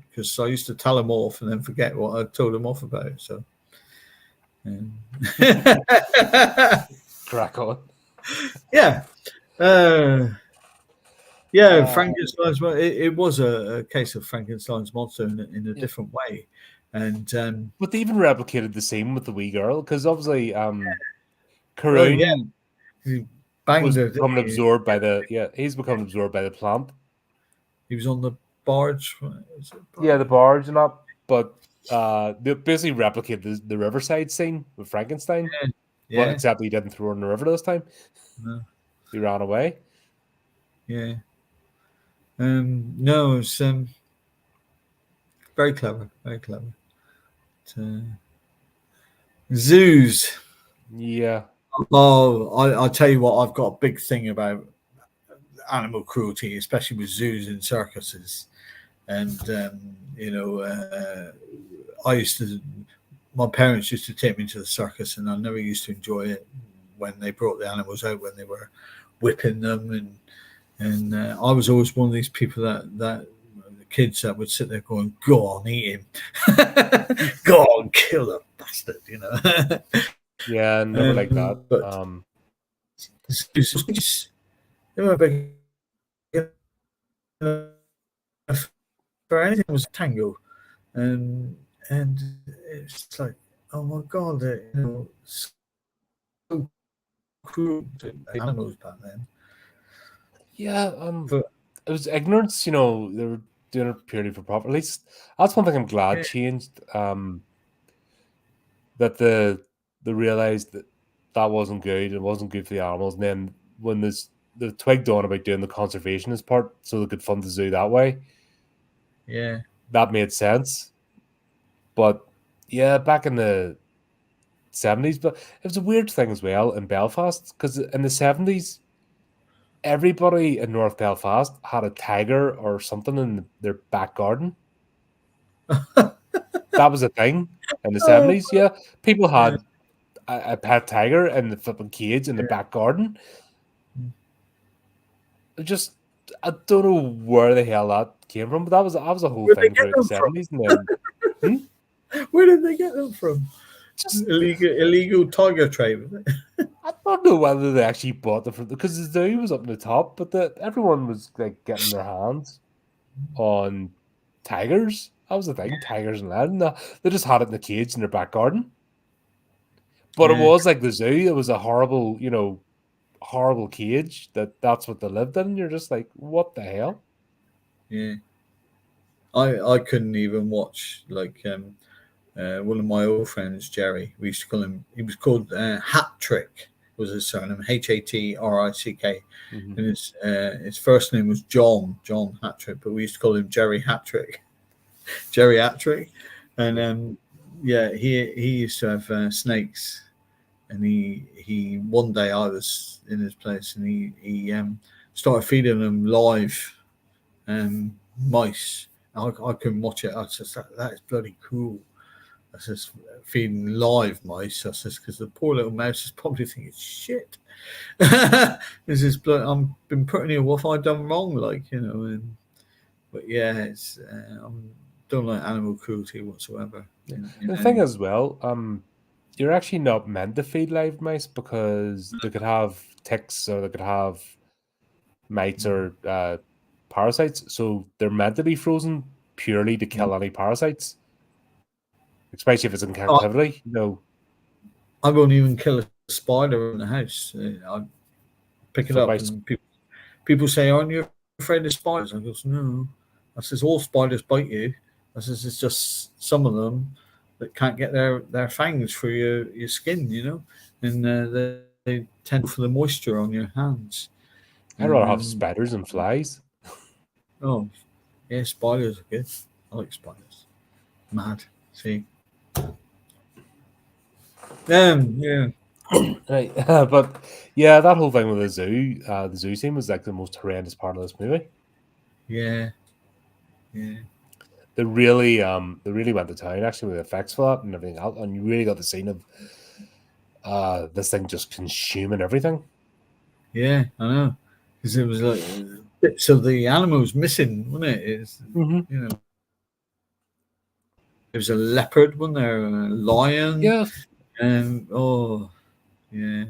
because I used to tell them off and then forget what I told them off about. So, crack on. yeah, uh, yeah. Uh, Frankenstein's. It was a case of Frankenstein's monster in a yeah. different way, and But they even replicated the scene with the wee girl because obviously, oh yeah, Karoon he banged was her. Didn't becoming he? absorbed by the he's becoming absorbed by the plant. He was on the barge. Was it Yeah, barge? the barge and that. But they basically replicated the riverside scene with Frankenstein, but Yeah, except he didn't throw her in the river this time. no, He ran away. yeah. No, it's very clever, very clever. But, zoos. Yeah, Oh, I'll tell you what, I've got a big thing about animal cruelty, especially with zoos and circuses. And, I used to, my parents used to take me to the circus, and I never used to enjoy it when they brought the animals out, when they were whipping them. And I was always one of these people that kids that would sit there going, "Go on, eat him, go on, kill the bastard," you know. yeah, never like that. But they were big for anything was tango, and it's like, oh my god, so cruel to animals back then. Yeah, But it was ignorance. They were doing it purely for profit. At least that's one thing I'm glad yeah, changed. That they realized that that wasn't good. It wasn't good for the animals. And then when the twigged on about doing the conservationist part, so they could fund the zoo that way, yeah, that made sense. But yeah, back in the 70s, but it was a weird thing as well in Belfast because in the 70s, everybody in North Belfast had a tiger or something in their back garden. That was a thing in the oh, 70s. Yeah, people yeah, had a pet tiger in the flipping cage in the yeah. back garden. Just I don't know where the hell that came from, but that was a whole Where'd they thing get throughout the them from? 70s, and then Where did they get them from? just Illegal tiger trade, was it? I don't know whether they actually bought them from because the zoo was up in the top, but everyone was like getting their hands on tigers. That was the thing, tigers and land. They just had it in the cage in their back garden. But it Yeah, was like the zoo. It was a horrible, horrible cage that's what they lived in. You're just like, what the hell? yeah. I couldn't even watch like one of my old friends, Jerry. We used to call him. He was called Hat Trick. Was his surname Hatrick, Mhm. and his first name was John Hattrick, but we used to call him Jerry Hattrick. Jerry Hattrick, and yeah, he used to have snakes, and he one day I was in his place, and he started feeding them live mice. I can watch it. I just that is bloody cool. That's just feeding live mice. That's just because the poor little mouse is probably thinking, shit. This is blood. I'm been putting here. What have I done wrong? Like, you know. But yeah, it's I don't like animal cruelty whatsoever. The thing as well, you're actually not meant to feed live mice because they could have ticks or they could have mites or parasites. So they're meant to be frozen purely to kill any parasites, especially if it's in captivity. You know, I won't even kill a spider in the house. I pick it up, and people say, "Aren't you afraid of spiders?" I go, "No." I says, "All spiders bite you." I says, "It's just some of them that can't get their fangs through your skin, you know, and they tend for the moisture on your hands." I'd rather have spiders and flies. Oh, yeah, spiders are good. I like spiders. Mad. See. Yeah. Right, but yeah, that whole thing with the zoo scene was like the most horrendous part of this movie. Yeah. They really went to town actually with the effects for that and everything else, and you really got the scene of this thing just consuming everything. Yeah, I know, because it was like bits of the animals missing, wasn't it? It's you know, there was a leopard, wasn't there? A lion. Yeah. Oh, yeah.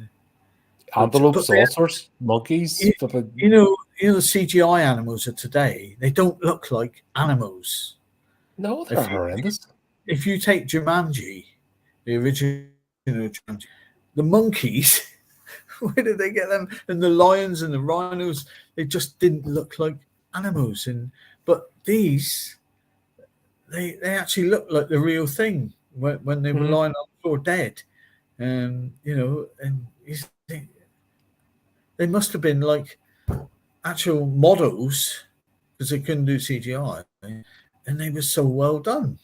Antelopes, all sorts, monkeys. You know, the CGI animals of today, they don't look like animals. No, they're horrendous. If you take Jumanji, the original Jumanji, the monkeys, where did they get them? And the lions and the rhinos, they just didn't look like animals. But these, they actually look like the real thing when they were lying on the floor dead. You know, and they must have been like actual models because they couldn't do CGI, and they were so well done.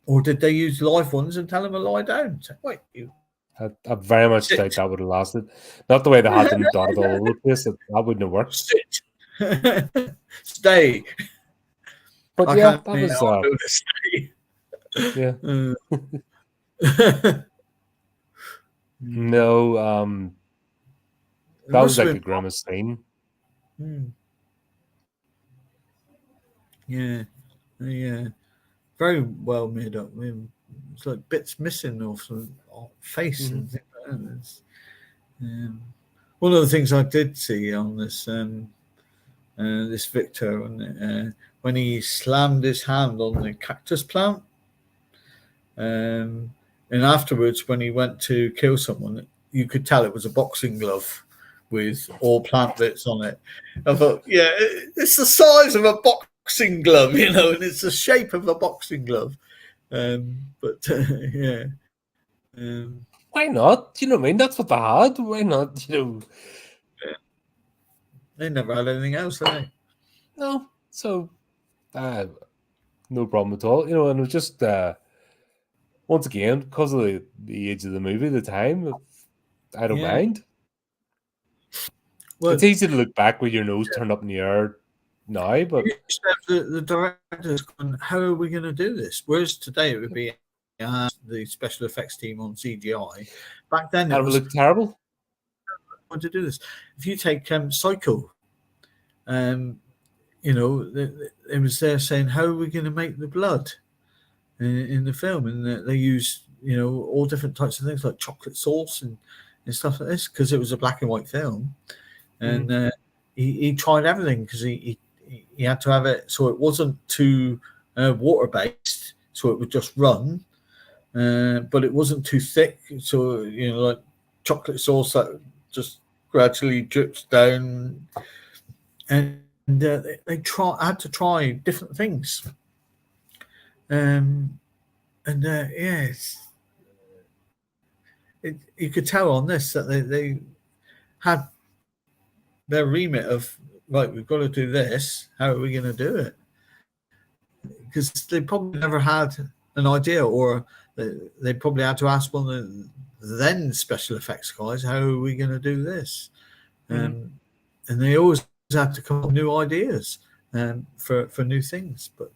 Or did they use live ones and tell them to lie down? Say, wait, I very much doubt that would have lasted. Not the way they had them dotted all over the place. That wouldn't have worked. Sit. Stay. But I yeah, that was stay. Yeah. No, that was like a grimace scene. Yeah. Very well made up. I mean, it's like bits missing off the face and things like that. One of the things I did see on this this Victor when he slammed his hand on the cactus plant, and afterwards when he went to kill someone, you could tell it was a boxing glove with all plant bits on it. I thought, yeah, it's the size of a boxing glove, you know, and it's the shape of a boxing glove. Yeah. Why not? You know what I mean? That's what they had. Why not? You know, they never had anything else, did they? No. So, no problem at all. You know, and it was just once again because of the age of the movie, the time. I don't mind. Well, it's easy to look back with your nose turned up in the air now, but the director's going, how are we going to do this? Whereas today it would be the special effects team on CGI. Back then it would look terrible. Want to do this? If you take Psycho, you know, it was there saying, how are we going to make the blood in the film? And they used, you know, all different types of things like chocolate sauce and stuff like this because it was a black and white film. And he tried everything because he had to have it so it wasn't too water based, so it would just run, but it wasn't too thick, so you know, like chocolate sauce that just gradually drips down, and they had to try different things, you could tell on this that they had their remit of, right, we've got to do this. How are we going to do it? Because they probably never had an idea, or they probably had to ask one of the then special effects guys, how are we going to do this? And they always had to come up with new ideas. for new things. But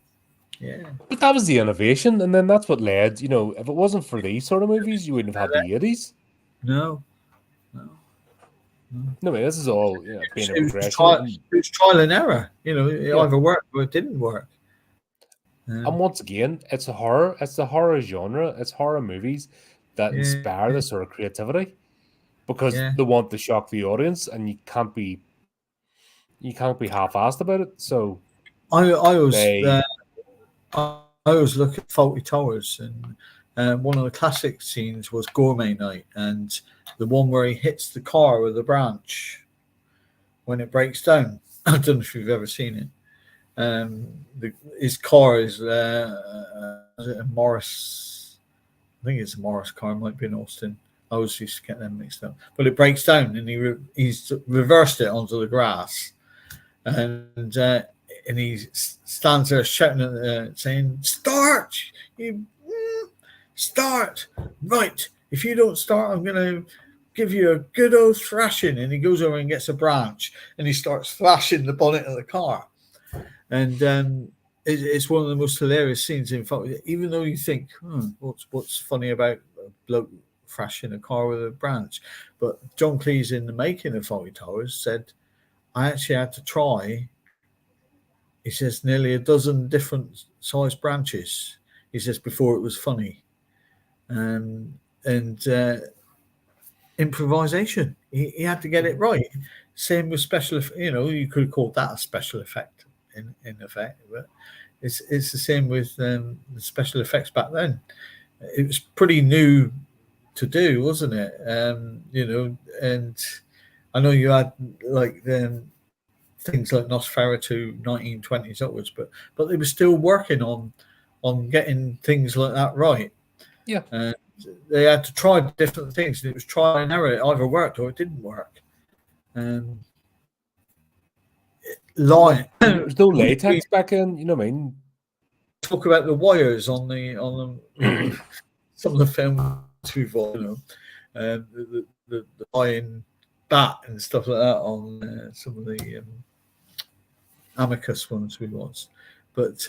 yeah, But that was the innovation, and then that's what led. You know, if it wasn't for these sort of movies, you wouldn't have had the 80s. no. No, I mean, this is all being a It was progression. trial, it was trial and error. You know, it Yeah. either worked or it didn't work. And once again, it's a horror. It's the horror genre. It's horror movies that inspire this sort of creativity because they want to shock the audience, and you can't be half-assed about it. So I always look at Faulty Towers, and one of the classic scenes was Gourmet Night, and the one where he hits the car with a branch when it breaks down. I don't know if you've ever seen it. His car is a Morris. I think it's a Morris car. It might be an Austin. I always used to get them mixed up. But it breaks down, and he's reversed it onto the grass, and he stands there shouting, saying, "Start! Start! Right! If you don't start, I'm going to give you a good old thrashing." And he goes over and gets a branch, and he starts thrashing the bonnet of the car. And it's one of the most hilarious scenes. In fact, even though you think, what's funny about a bloke thrashing a car with a branch? But John Cleese, in the making of Faulty Towers, said, "I actually had to try," he says, "nearly a dozen different size branches," he says, "before it was funny." And improvisation, he had to get it right. Same with special, you could call that a special effect in effect, but it's the same with the special effects back then. It was pretty new to do, wasn't it? And I know you had like things like Nosferatu 1920s upwards, but they were still working on getting things like that right. Yeah. And they had to try different things, and it was trial and error. It either worked or it didn't work. There's no latex back in, you know what I mean? Talk about the wires on the some of the films we've watched, the iron bat and stuff like that on some of the Amicus ones we watched, but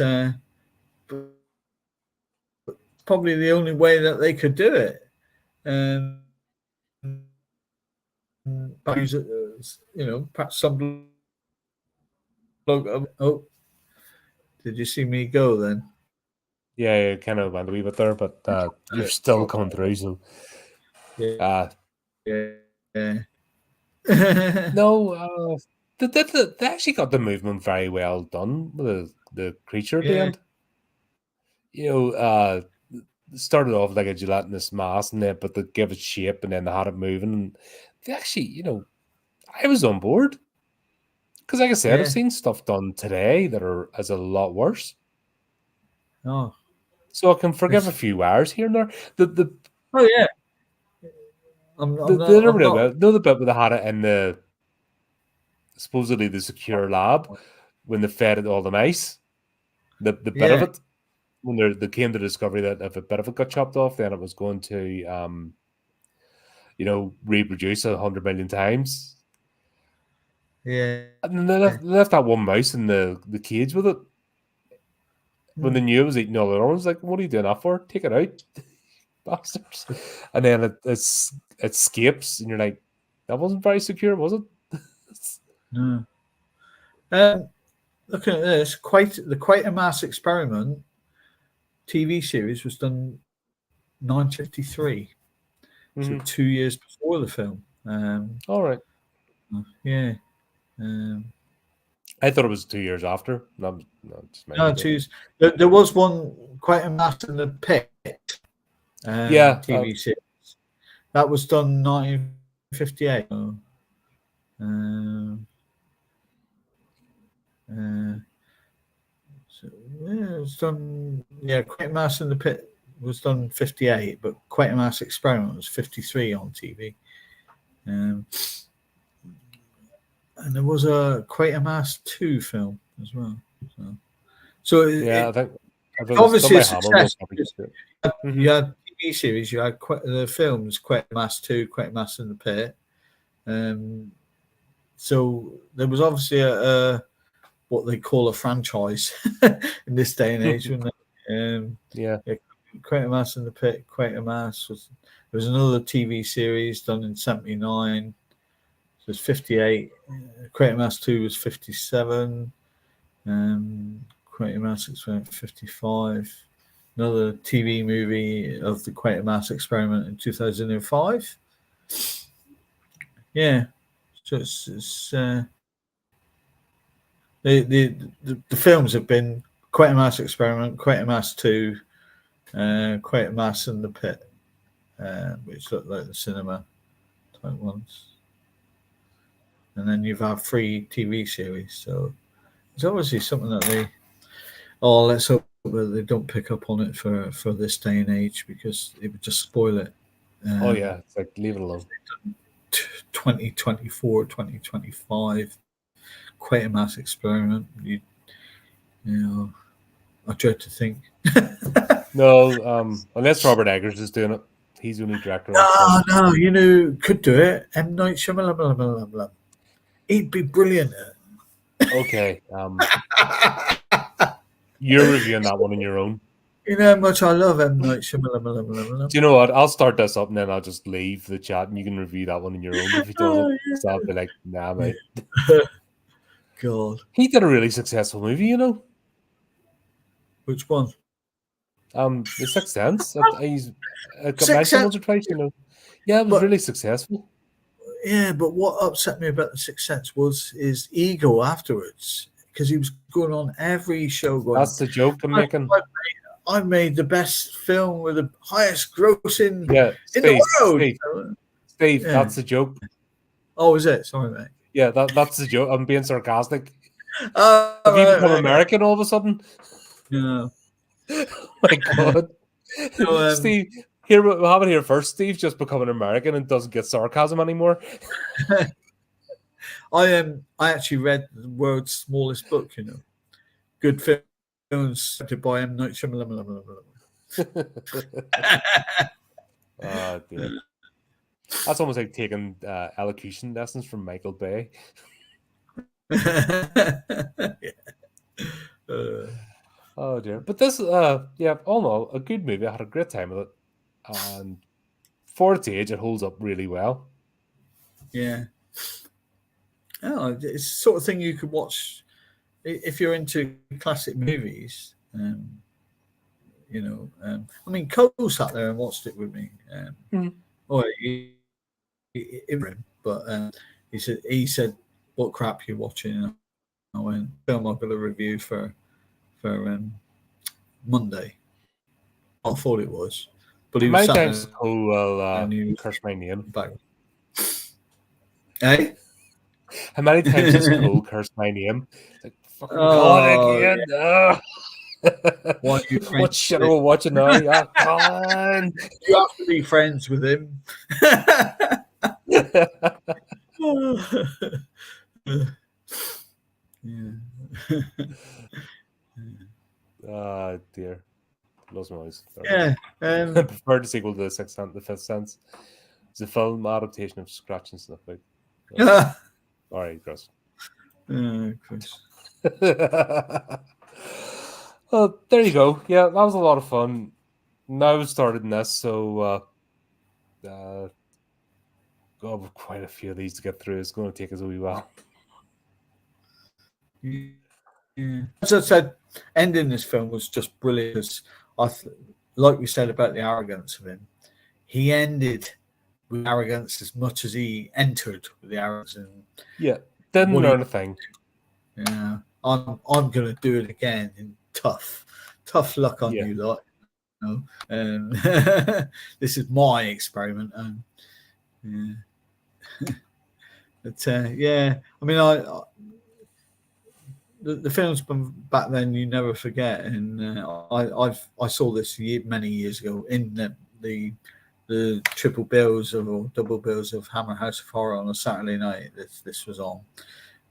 probably the only way that they could do it, perhaps some. Oh, did you see me go then? Yeah, you kind of went a wee bit there, but you're still coming through. So, yeah. No, they actually got the movement very well done with the creature at the end. Started off like a gelatinous mass, but they give it shape, and then they had it moving. And they actually, I was on board because, like I said, I've seen stuff done today that is a lot worse. Oh, so I can forgive a few hours here and there. Oh yeah. The bit where they had it in the supposedly the secure lab when they fed it all the mice. The bit of it when they came to the discovery that if a bit of it got chopped off, then it was going to reproduce 100 million times. Yeah. And then they left that one mouse in the cage with it. When they knew it was eating all the oranges, like, what are you doing that for? Take it out, bastards. And then it escapes, and you're like, that wasn't very secure, was it? No. Looking at this, the Quatermass Experiment TV series was done 1953, so 2 years before the film. All right. Yeah. I thought it was 2 years after. No, 2 years. There was one Quatermass in the Pit. TV series that was done 1958. It was done. Yeah, Quatermass in the Pit was done 58, but Quatermass Experiment was 53 on TV. And there was a Quatermass 2 film as well. So I think obviously a success. You had TV series, you had the films, Quatermass 2, Quatermass in the Pit. So there was obviously a what they call a franchise in this day and age, wouldn't it? Yeah. Quatermass in the Pit. Quatermass there was another TV series done in '79. It was 58. Quatermass 2 was 57. Quatermass Experiment 55. Another TV movie of the Quatermass Experiment in 2005. Yeah, so it's the films have been Quatermass Experiment, Quatermass 2, Quatermass in the Pit, which look like the cinema type ones. And then you've had 3 TV series. So it's obviously something that let's hope that they don't pick up on it for this day and age, because it would just spoil it. Oh yeah, it's like leave it alone. 2024, 2025 Quatermass Experiment. You know, I dread to think. No, unless Robert Eggers is doing it, he's the only director. No, you know, could do it. M. Night Shyamalan. He'd be brilliant at it. Okay, you're reviewing that one on your own. You know how much I love M. Night Shyamalan. Do you know what? I'll start this up and then I'll just leave the chat and you can review that one on your own if you don't. So I'll be like, nah, mate. God. He did a really successful movie, you know. Which one? The Sixth Sense. He's got Sixth mentioned Sense. once or twice, you know. Yeah, it was really successful. Yeah, but what upset me about The Sixth Sense was his ego afterwards, because he was going on every show going, that's the joke I'm making. I made the best film with the highest grossing in the world. Steve, that's the joke. Oh, is it? Sorry, mate. Yeah, that's the joke. I'm being sarcastic. Have you become American all of a sudden? Yeah. Oh my God. So, Steve, here we'll have it here first. Steve's just become an American and doesn't get sarcasm anymore. I actually read the world's smallest book, you know. Good films by M. Night Shyamalan. Oh, dear. That's almost like taking elocution lessons from Michael Bay. Oh dear. But this all in all, a good movie. I had a great time with it. And for its age, it holds up really well. Yeah. Oh, it's the sort of thing you could watch if you're into classic movies. You know, I mean, Cole sat there and watched it with me. But he said, "What crap you watching?" And I went, "Film I've got a review for Monday." I thought it was, but he was sat there Cole will curse my name. Back. Hey, how many times has Cole cursed my name? It's like, fucking Colin again. Yeah. What shit are we watching now? Yeah, Colin. You have to be friends with him. Oh dear. Lost my voice. Yeah. I prefer the sequel to The Sixth Sense, The Fifth Sense. It's a film adaptation of Scratch and Sniff. All right, Chris. Chris. Well, there you go. Yeah, that was a lot of fun. Now we've started in this, so quite a few of these to get through. It's going to take us a wee while. Yeah. As I said, ending this film was just brilliant. Like we said about the arrogance of him, he ended with arrogance as much as he entered with the arrogance. And didn't learn a thing. Yeah, I'm going to do it again. And tough luck on you lot. You know? This is my experiment, and but I mean, the films from back then you never forget, and I saw this many years ago in the triple bills or double bills of Hammer House of Horror on a Saturday night. This was on,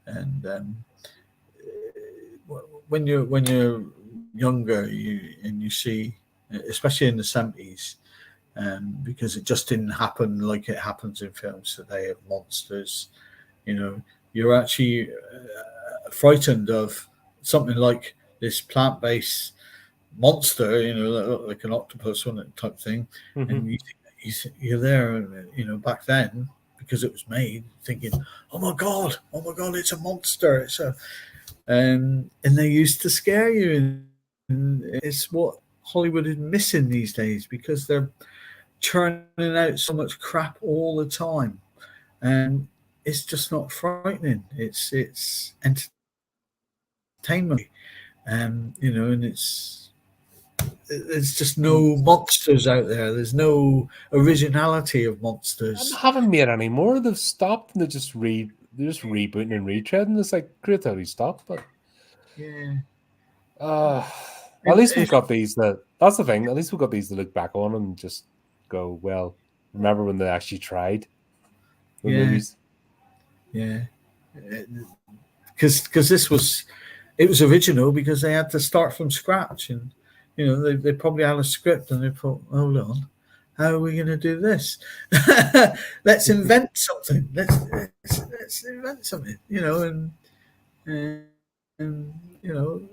and when you're younger, you see, especially in the 70s, because it just didn't happen like it happens in films today of monsters. You know, you're actually frightened of something like this plant-based monster, that looked like an octopus type thing, and you're there, back then, because it was made, thinking, oh my god, it's a monster, it's a and they used to scare you, and it's what Hollywood is missing these days, because they're churning out so much crap all the time, and it's just not frightening. It's entertainment, and there's just no monsters out there. There's no originality of monsters. I haven't made any more. They've stopped. They're just rebooting and retreading. It's like, great that we stopped, but yeah. At least we've got these. That's the thing. At least we've got these to look back on and just go, well, remember when they actually tried the movies? Yeah, because it was original, because they had to start from scratch, and they probably had a script, and they thought, hold on, how are we going to do this? Let's invent something. Let's invent something, and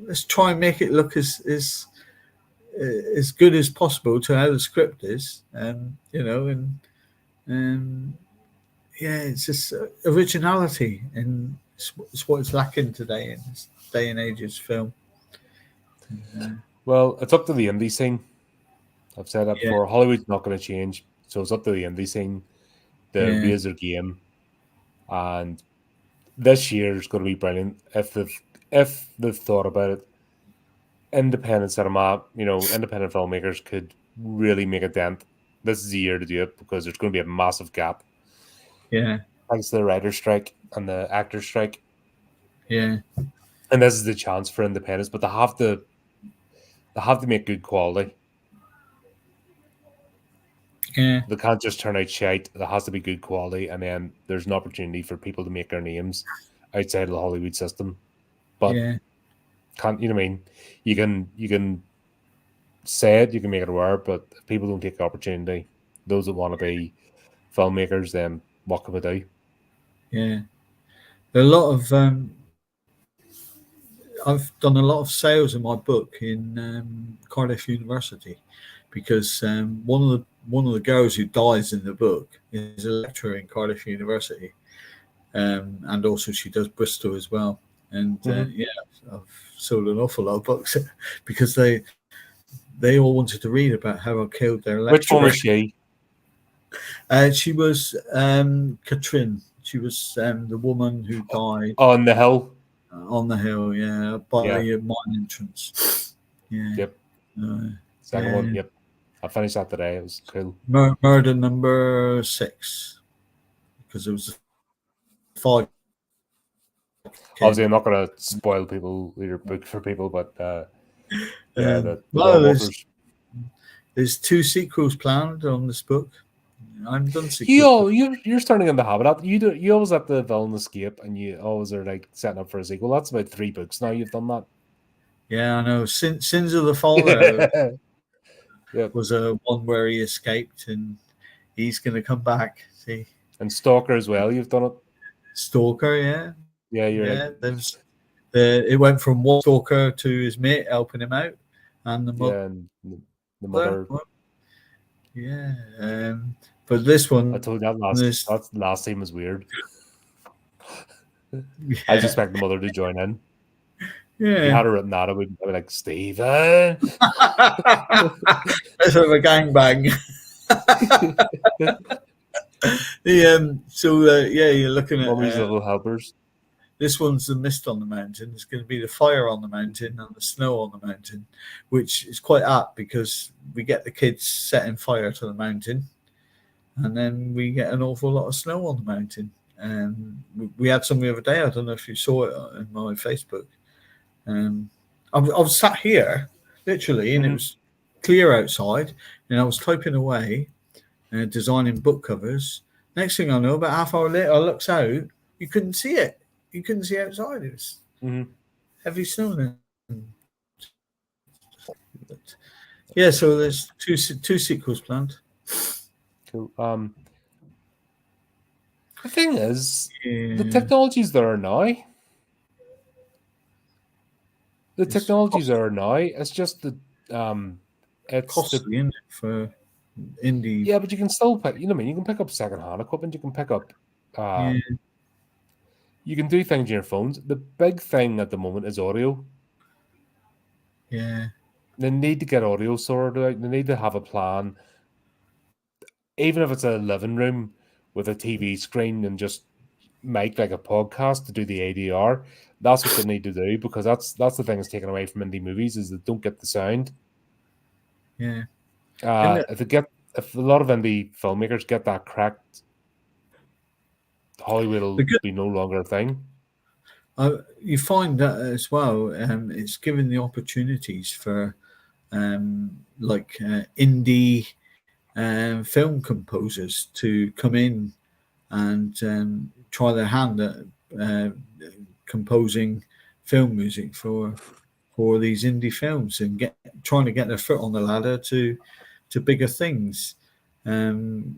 let's try and make it look as good as possible to how the script is, it's just originality, and it's what it's lacking today in this day and age's film. Well, it's up to the indie scene. I've said that before. Hollywood's not going to change, so it's up to the indie scene to raise their game. And this year is going to be brilliant if they've thought about it. Independent cinema, independent filmmakers could really make a dent. This is the year to do it, because there's going to be a massive gap. Yeah. Thanks to the writer's strike and the actor's strike. Yeah. And this is the chance for independence, but they have to make good quality. Yeah. They can't just turn out shite. There has to be good quality, and then there's an opportunity for people to make their names outside of the Hollywood system. But can't, you know what I mean? You can say it, you can make it work, but if people don't take the opportunity, those that want to be filmmakers, then what can we do? Yeah. There are a lot of I've done a lot of sales in my book in Cardiff University, because one of the girls who dies in the book is a lecturer in Cardiff University, and also she does Bristol as well. And I've sold an awful lot of books because they all wanted to read about how I killed their lecturer. Which one was she? She was Katrin. She was the woman who died on the hill. On the hill, by a mine entrance. Yeah. Yep. Second one. Yep. I finished that today. It was cool. Murder number 6, because it was 5. Obviously, I'm not going to spoil your book for people, but there's 2 sequels planned on this book. I've done sequels. You're starting in the habit. You always have the villain escape, and you always are like setting up for a sequel. That's about 3 books now. You've done that. Yeah, I know. Sins of the Father was a one where he escaped, and he's going to come back. See, and Stalker as well. You've done it. Stalker, yeah. Yeah, it went from one stalker to his mate helping him out, and the mother. And the mother. Yeah, but this one, I told you that last scene was weird. I just expect the mother to join in. Yeah, if you had her written that, I would be like, Stephen. Let's have a gangbang. You're looking at Mummy's Little Helpers. This one's the mist on the mountain. It's going to be the fire on the mountain and the snow on the mountain, which is quite apt, because we get the kids setting fire to the mountain, and then we get an awful lot of snow on the mountain. And we had some the other day. I don't know if you saw it in my Facebook. I was sat here, literally, and it was clear outside, and I was typing away, designing book covers. Next thing I know, about half hour later, I looks out, you couldn't see it. You couldn't see outside. It was heavy snow then. But, so there's two sequels planned. Cool. The thing is, the technologies there are now. The It's technologies are now. It's just the it's the costly, isn't it, for indie? yeah, but you can still pick. You know what I mean? You can pick up secondhand equipment. You can pick up. Uh, Yeah, you can do things on your phones. The big thing at the moment is audio. yeah, They need to get audio sorted out. They need to have a plan, even if it's a living room with a TV screen and just make like a podcast to do the ADR. That's what they need to do because that's the thing that's taken away from indie movies is they don't get the sound. yeah. And If a lot of indie filmmakers get that cracked, Hollywood the will good, be no longer a thing. you find that as well. It's given the opportunities for indie film composers to come in and try their hand at uh, composing film music for these indie films and trying to get their foot on the ladder to bigger things. Gareth,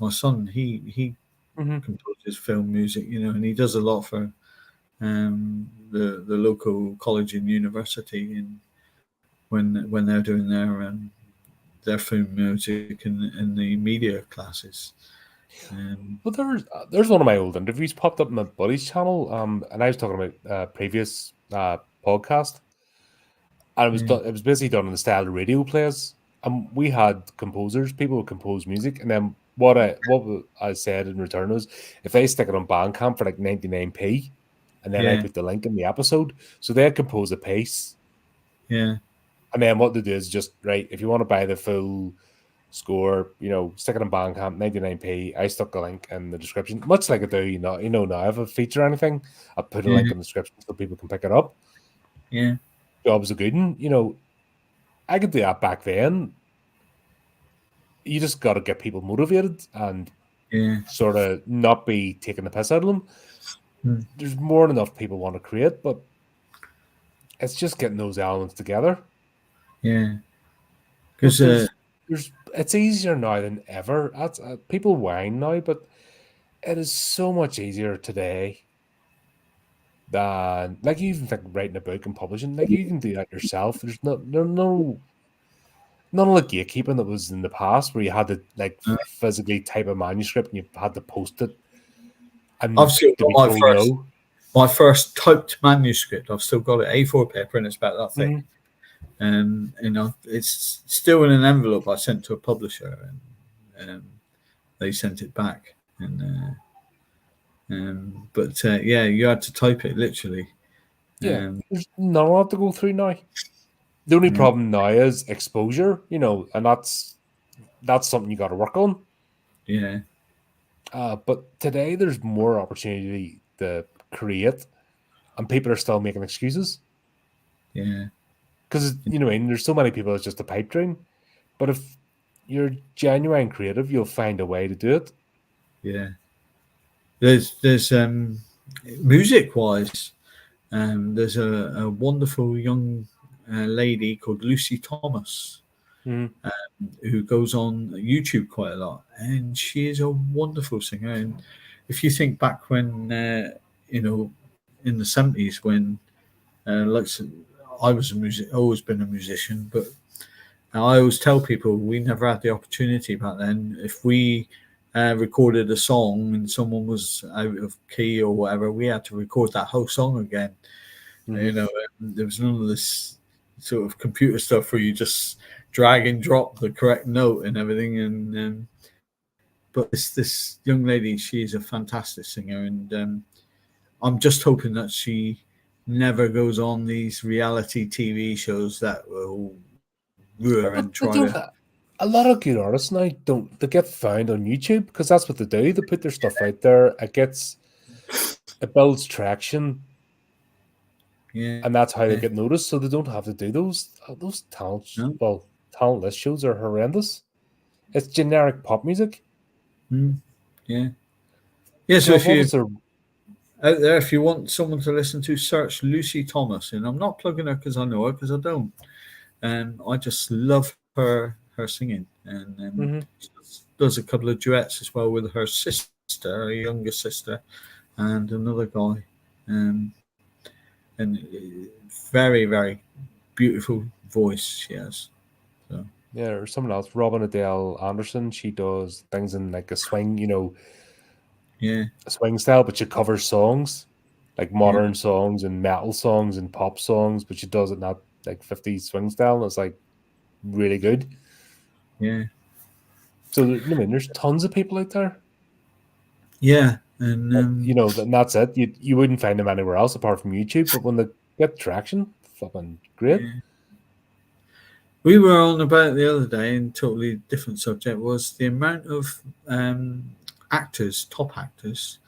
my son, he Hmm. composes film music, and he does a lot for the local college and university, and when they're doing their film music in the media classes. Well, there's one of my old interviews popped up on my buddy's channel, and I was talking about previous podcast, and Yeah, it was basically done in the style of radio plays. And we had composers, people who compose music, and then what I said in return was if they stick it on Bandcamp for like 99p, and then I yeah, put the link in the episode, so they'd compose a piece, yeah, and then what they do is just right if you want to buy the full score, stick it on Bandcamp, 99p. I stuck a link in the description, much like I do, now I have a feature or anything, I put a link yeah, in the description so people can pick it up. yeah, Job's a good one, I could do that back then. You just got to get people motivated and yeah, sort of not be taking the piss out of them. mm, There's more than enough people want to create, but it's just getting those elements together. yeah. But Because it's easier now than ever. That's people whine now, but it is so much easier today than like you even think writing a book and publishing. Like you can do that yourself. There's none of the gatekeeping that was in the past where you had to like physically type a manuscript and you had to post it I've and still to got be told no. my first typed manuscript. I've still got it A4 paper, and it's about that thick. Mhm. And it's still in an envelope I sent to a publisher, and they sent it back. Yeah, you had to type it literally. Yeah, Um, there's not a lot to go through now. The only yeah, problem now is exposure, and that's something you got to work on. yeah, But today there's more opportunity to create, and people are still making excuses yeah, because there's so many people. It's just a pipe dream. But if you're genuine creative, you'll find a way to do it. yeah. There's music wise. There's a wonderful young lady called Lucy Thomas Mm. who goes on YouTube quite a lot, and she is a wonderful singer. And if you think back when in the '70s when like I was always been a musician, but I always tell people we never had the opportunity back then. If we recorded a song and someone was out of key or whatever, we had to record that whole song again. Mm-hmm. There was none of this sort of computer stuff where you just drag and drop the correct note and everything. But this young lady, she is a fantastic singer, and I'm just hoping that she never goes on these reality TV shows that will woo her But and they try don't. to. A lot of good artists now don't. They get found on YouTube because that's what they do. They put their stuff out there. It builds traction, Yeah, and that's how they get noticed. So they don't have to do those talents. no, Well, talentless shows are horrendous. It's generic pop music. yeah, yeah. So So if what you was their out there, if you want someone to listen to, search Lucy Thomas, and I'm not plugging her because I know her, because I don't. I just love her singing, and Mhm. she does a couple of duets as well with her sister, her younger sister, and another guy. Um, and very, very beautiful voice she has. So. Yeah, or someone else, Robin Adele Anderson. She does things in like a swing, Yeah, a swing style, but she covers songs, like yeah, modern songs and metal songs and pop songs, but she does it not like 50s swing style. And it's like really good. yeah, So, I mean, there's tons of people out there. yeah, and And that's it. You wouldn't find them anywhere else apart from YouTube, but when they get traction, fucking great. yeah. We were on about the other day, and totally different subject, was the amount of actors, top actors,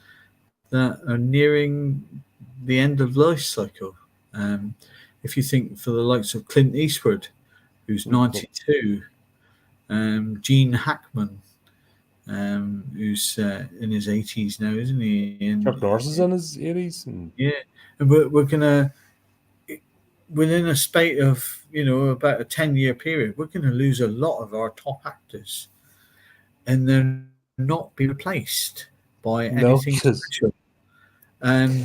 that are nearing the end of life cycle. If you think for the likes of Clint Eastwood, who's 92, Gene Hackman, who's in his 80s now, isn't he? And Chuck Norris is in his 80s. And yeah, and we're gonna, within a spate of about a 10-year period, we're going to lose a lot of our top actors, and they're not be replaced by no, anything because special. And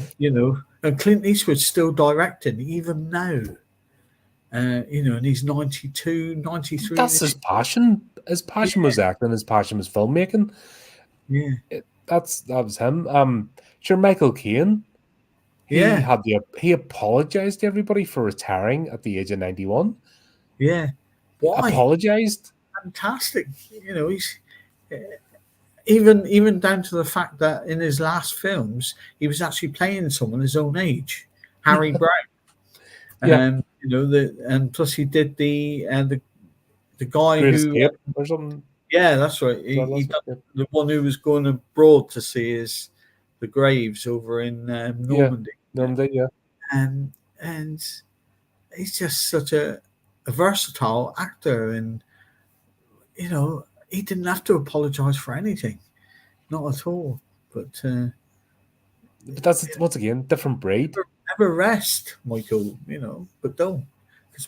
Clint Eastwood's still directing even now. And he's 92, 93. that's his passion. His passion was acting. His passion was filmmaking. Yeah, That was him. Sure, Michael Caine. yeah, He apologized to everybody for retiring at the age of 91. yeah. Why? Apologized. Fantastic. He's even down to the fact that in his last films he was actually playing someone his own age, Harry Brown. Yeah, And plus he did the guy Great who, Escape or something. yeah, that's right. Is that He last done one? the one who was going abroad to see the graves over in Yeah, Normandy, Normandy. Yeah, and he's just such a versatile actor, and he didn't have to apologize for anything, not at all. But but that's once again different breed. never rest, Michael. But don't, because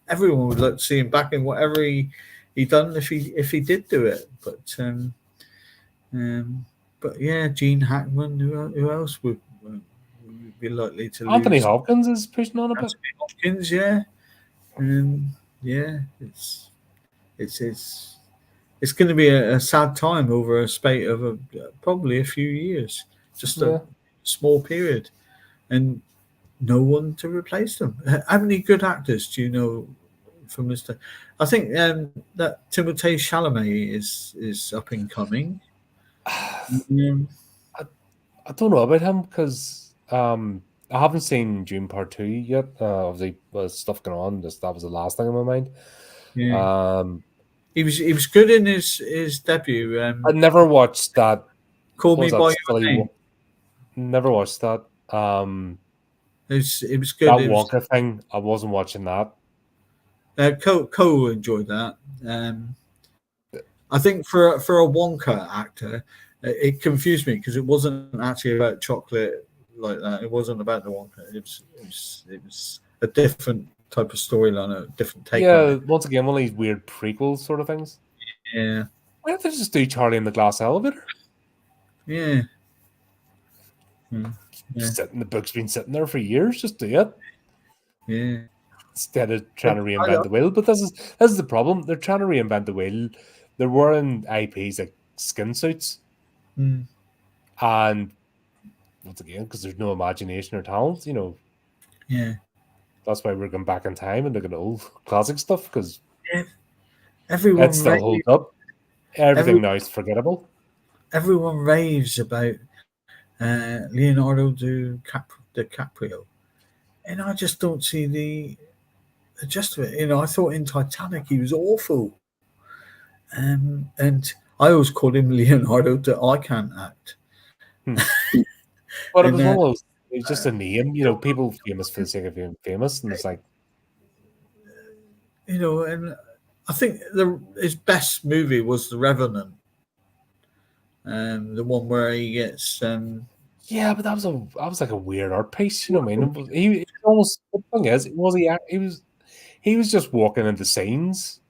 everyone would like to see him back in whatever he done if he did do it. But yeah, Gene Hackman. Who else would be likely to Anthony lose? Hopkins is pushing on a bit. Anthony Hopkins, yeah, yeah. It's going to be a sad time over a spate of probably a few years, just a Yeah, small period, and no one to replace them. How many good actors do you know from this time? I think that Timothée Chalamet is up and coming. Um, I don't know about him because I haven't seen June Part 2 yet. Obviously, with stuff going on, that was the last thing in my mind. yeah, Um, he was good in his debut. I never watched that. Call What Me was that by silly? Your Name. Never watched that. It was That good. Wonka thing. I wasn't watching that. Cole enjoyed that. I think for a Wonka actor, it confused me because it wasn't actually about chocolate like that. It wasn't about the Wonka. It was a different type of storyline, a different take on Yeah, it. once again, one of these weird prequel sort of things. Yeah, Why don't they just do Charlie in the Glass Elevator? yeah, yeah, The book's been sitting there for years. Just do it yeah. instead of trying to I reinvent the wheel. But this is the problem. They're trying to reinvent the wheel. They're wearing IPs like skin suits, mm, and once again, because there's no imagination or talent, yeah. that's why we're going back in time and looking at old classic stuff because it Everyone still holds up. Everything every, now is forgettable. everyone raves about Leonardo DiCaprio, and I just don't see the gist of it. I thought in Titanic he was awful, and I always called him Leonardo. I can't act. Hmm. But it And was one of those. It's just a name, people famous for the sake of being famous, and it's like, and I think his best movie was The Revenant, the one where he gets. yeah, but that was like a weird art piece, you know what I mean? He almost the thing is, he was just walking into scenes.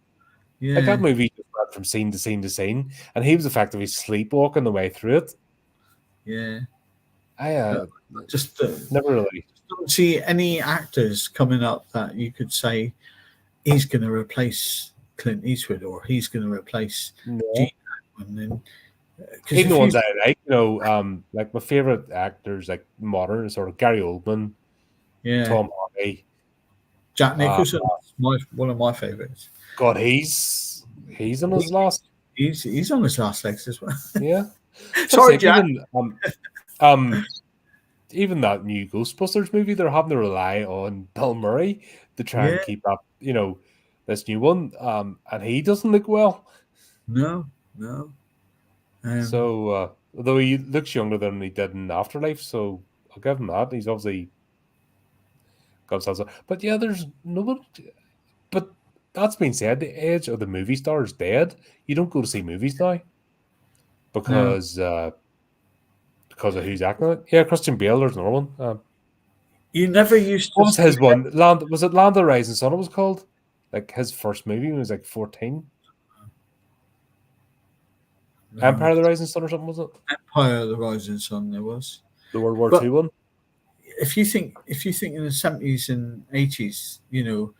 Like Yeah, that movie just went from scene to scene to scene, and he was effectively sleepwalking the way through it. yeah. I Just never really. don't see any actors coming up that you could say he's going to replace Clint Eastwood or he's going to replace Gene Hackman. Even the ones I like, like my favorite actors, like modern, sort of Gary Oldman, Tom Hardy, Jack Nicholson, one of my favorites. God, he's on his last. He's on his last legs as well. Yeah. Sorry, Jack. Even that new Ghostbusters movie, they're having to rely on Bill Murray to try and keep up, this new one. And he doesn't look well. No. So, although he looks younger than he did in Afterlife, so I'll give him that. He's obviously got himself. But yeah, there's nobody. But that's being said, the age of the movie star is dead. You don't go to see movies now because of who's acting it. Yeah, Christian Bale. There's another one. You never used to. What was his one? Was it Land of the Rising Sun? It was called. Like his first movie when he was like 14. Empire of the Rising Sun or something, was it? Empire of the Rising Sun, there was. The World War II one? If you think in the 70s and 80s, you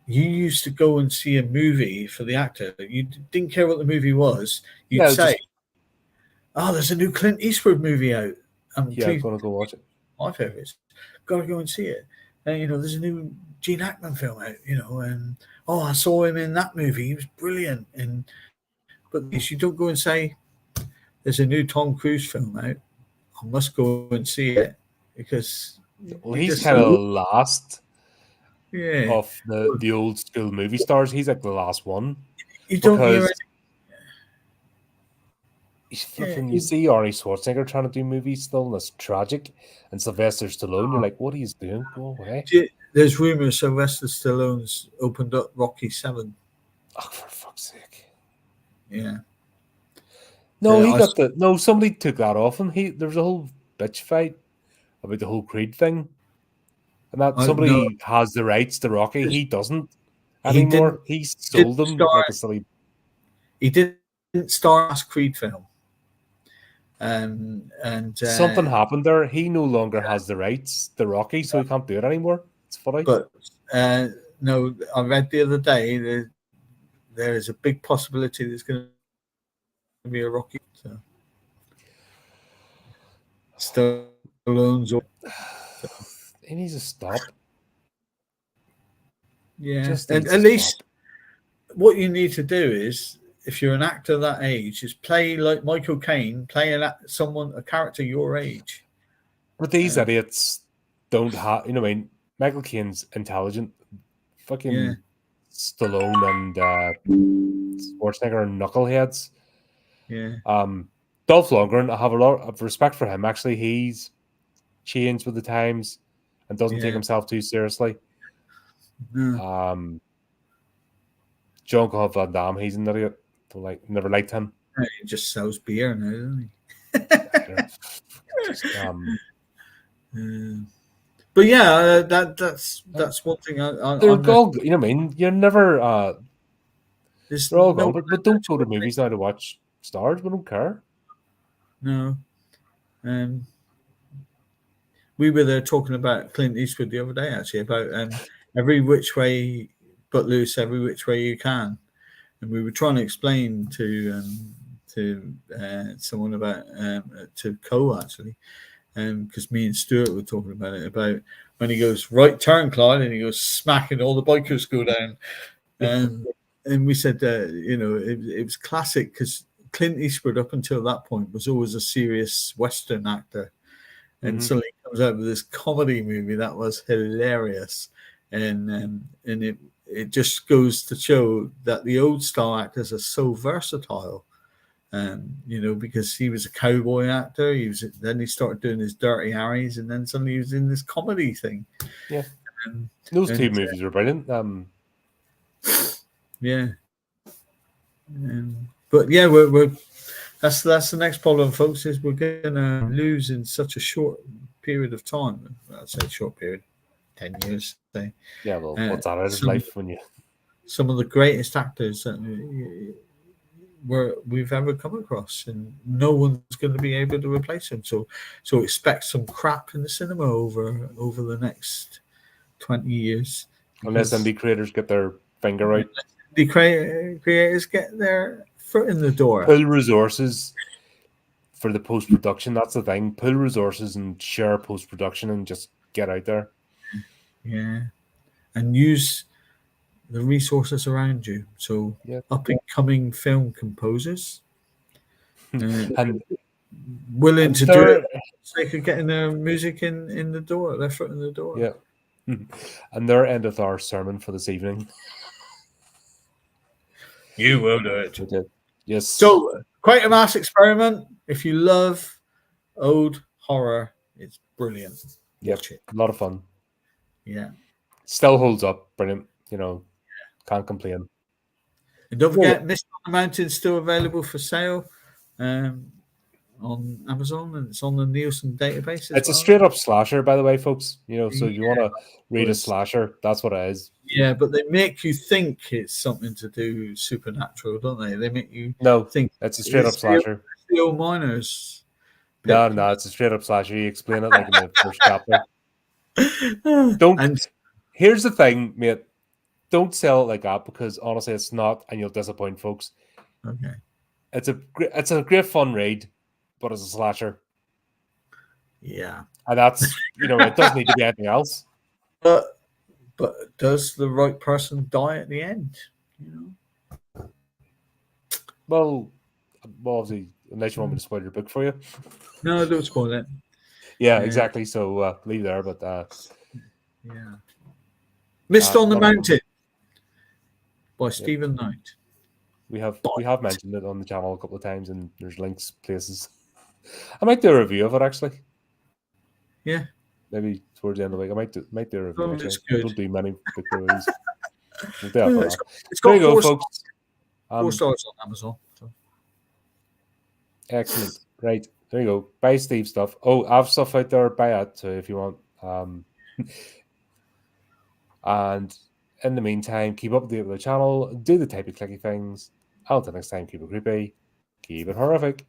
used to go and see a movie for the actor. You didn't care what the movie was. You'd say, there's a new Clint Eastwood movie out. I'm going to go watch it. My favorites. Got to go and see it. And, there's a new Gene Hackman film out, and, I saw him in that movie. He was brilliant. But you don't go and say, there's a new Tom Cruise film out. I must go and see it because... Well, he's kind of last of the old school movie stars. He's like the last one. You don't hear it. You see Arnie Schwarzenegger trying to do movies still, and it's tragic. And Sylvester Stallone, you're like, what are you doing? Go away. There's rumors Sylvester Stallone's opened up Rocky 7. Oh, for fuck's sake. Yeah. No, somebody took that off him. There was a whole bitch fight about the whole Creed thing. And that somebody has the rights to Rocky. He doesn't anymore. He sold them like a silly. He didn't star last Creed film. And something happened there. He no longer has the rights to Rocky, so he can't do it anymore. It's funny. But no, I read the other day there is a big possibility there's going to be a Rocky. So Stallone's. He needs to stop. Yeah, and at least what you need to do is, if you're an actor that age, is play like Michael Caine, play a character your age. But these idiots don't have, Michael Caine's intelligent. Fucking Stallone and Schwarzenegger are knuckleheads. Yeah. Dolph Lundgren, I have a lot of respect for him. Actually, he's changed with the times and doesn't take himself too seriously. No. Jean-Claude Van Damme, he's an idiot. Never liked him. He just sells beer now, doesn't he? But yeah, that's one thing. They're all, you're never. They're all good, but don't go to movies now to watch stars. We don't care. No. We were there talking about Clint Eastwood the other day, actually, about every which way but loose, every which way you can. And we were trying to explain to someone about to Cole, actually, because me and Stuart were talking about it, about when he goes right turn, Clyde, and he goes smack, and all the bikers go down. And we said it was classic because Clint Eastwood up until that point was always a serious Western actor, and suddenly he comes out with this comedy movie that was hilarious, and it just goes to show that the old style actors are so versatile. Because he was a cowboy actor, then he started doing his Dirty Harrys, and then suddenly he was in this comedy thing. Yeah, those two movies were brilliant. Yeah, but yeah, we're that's the next problem, folks. Is we're gonna lose in such a short period of time. I'd say short period, 10 years. Say. Yeah, well, what's that out of life when you? Some of the greatest actors that we've ever come across, and no one's going to be able to replace him. So expect some crap in the cinema over the next 20 years. Unless indie creators get their finger right. The creators get their foot in the door. Pull resources for the post-production. That's the thing. Pull resources and share post-production and just get out there. Yeah. And use the resources around you. So up-and-coming film composers. and willing to do it for the sake of getting their music in the door, their foot in the door. Yeah. And there endeth our sermon for this evening. You will do it. We did. Yes. So, Quatermass Xperiment. If you love old horror, it's brilliant. Watch it. A lot of fun. Yeah. Still holds up. Brilliant. Can't complain. And don't forget, Mist on the Mountain is still available for sale on Amazon, and it's on the Nielsen database. It's a straight up slasher, by the way, folks. So if you want to read a slasher, that's what it is. Yeah, but they make you think it's something to do supernatural, don't they? They make you think it's a straight up slasher. Steel miners. No, it's a straight up slasher. You explain it like in the first chapter. Here's the thing, mate. Don't sell it like that, because honestly, it's not, and you'll disappoint folks. Okay. It's a great fun read, but it's a slasher. Yeah. And that's it doesn't need to be anything else. But does the right person die at the end? Well, obviously, unless you want me to spoil your book for you. No, don't spoil it. Yeah, exactly. So leave there, but yeah. Mist on the Mountain by Stephen Knight. We have mentioned it on the channel a couple of times, and there's links places. I might do a review of it actually. Yeah. Maybe towards the end of the week. I might do a review. Oh, it's good. Don't do many book reviews. It's got 4 folks. 4 stars on Amazon. So. Excellent. Right. There you go. Buy Steve stuff. Oh, I have stuff out there. Buy it too if you want. And in the meantime, keep up to date with the channel. Do the typey clicky things. Until next time, keep it creepy. Keep it horrific.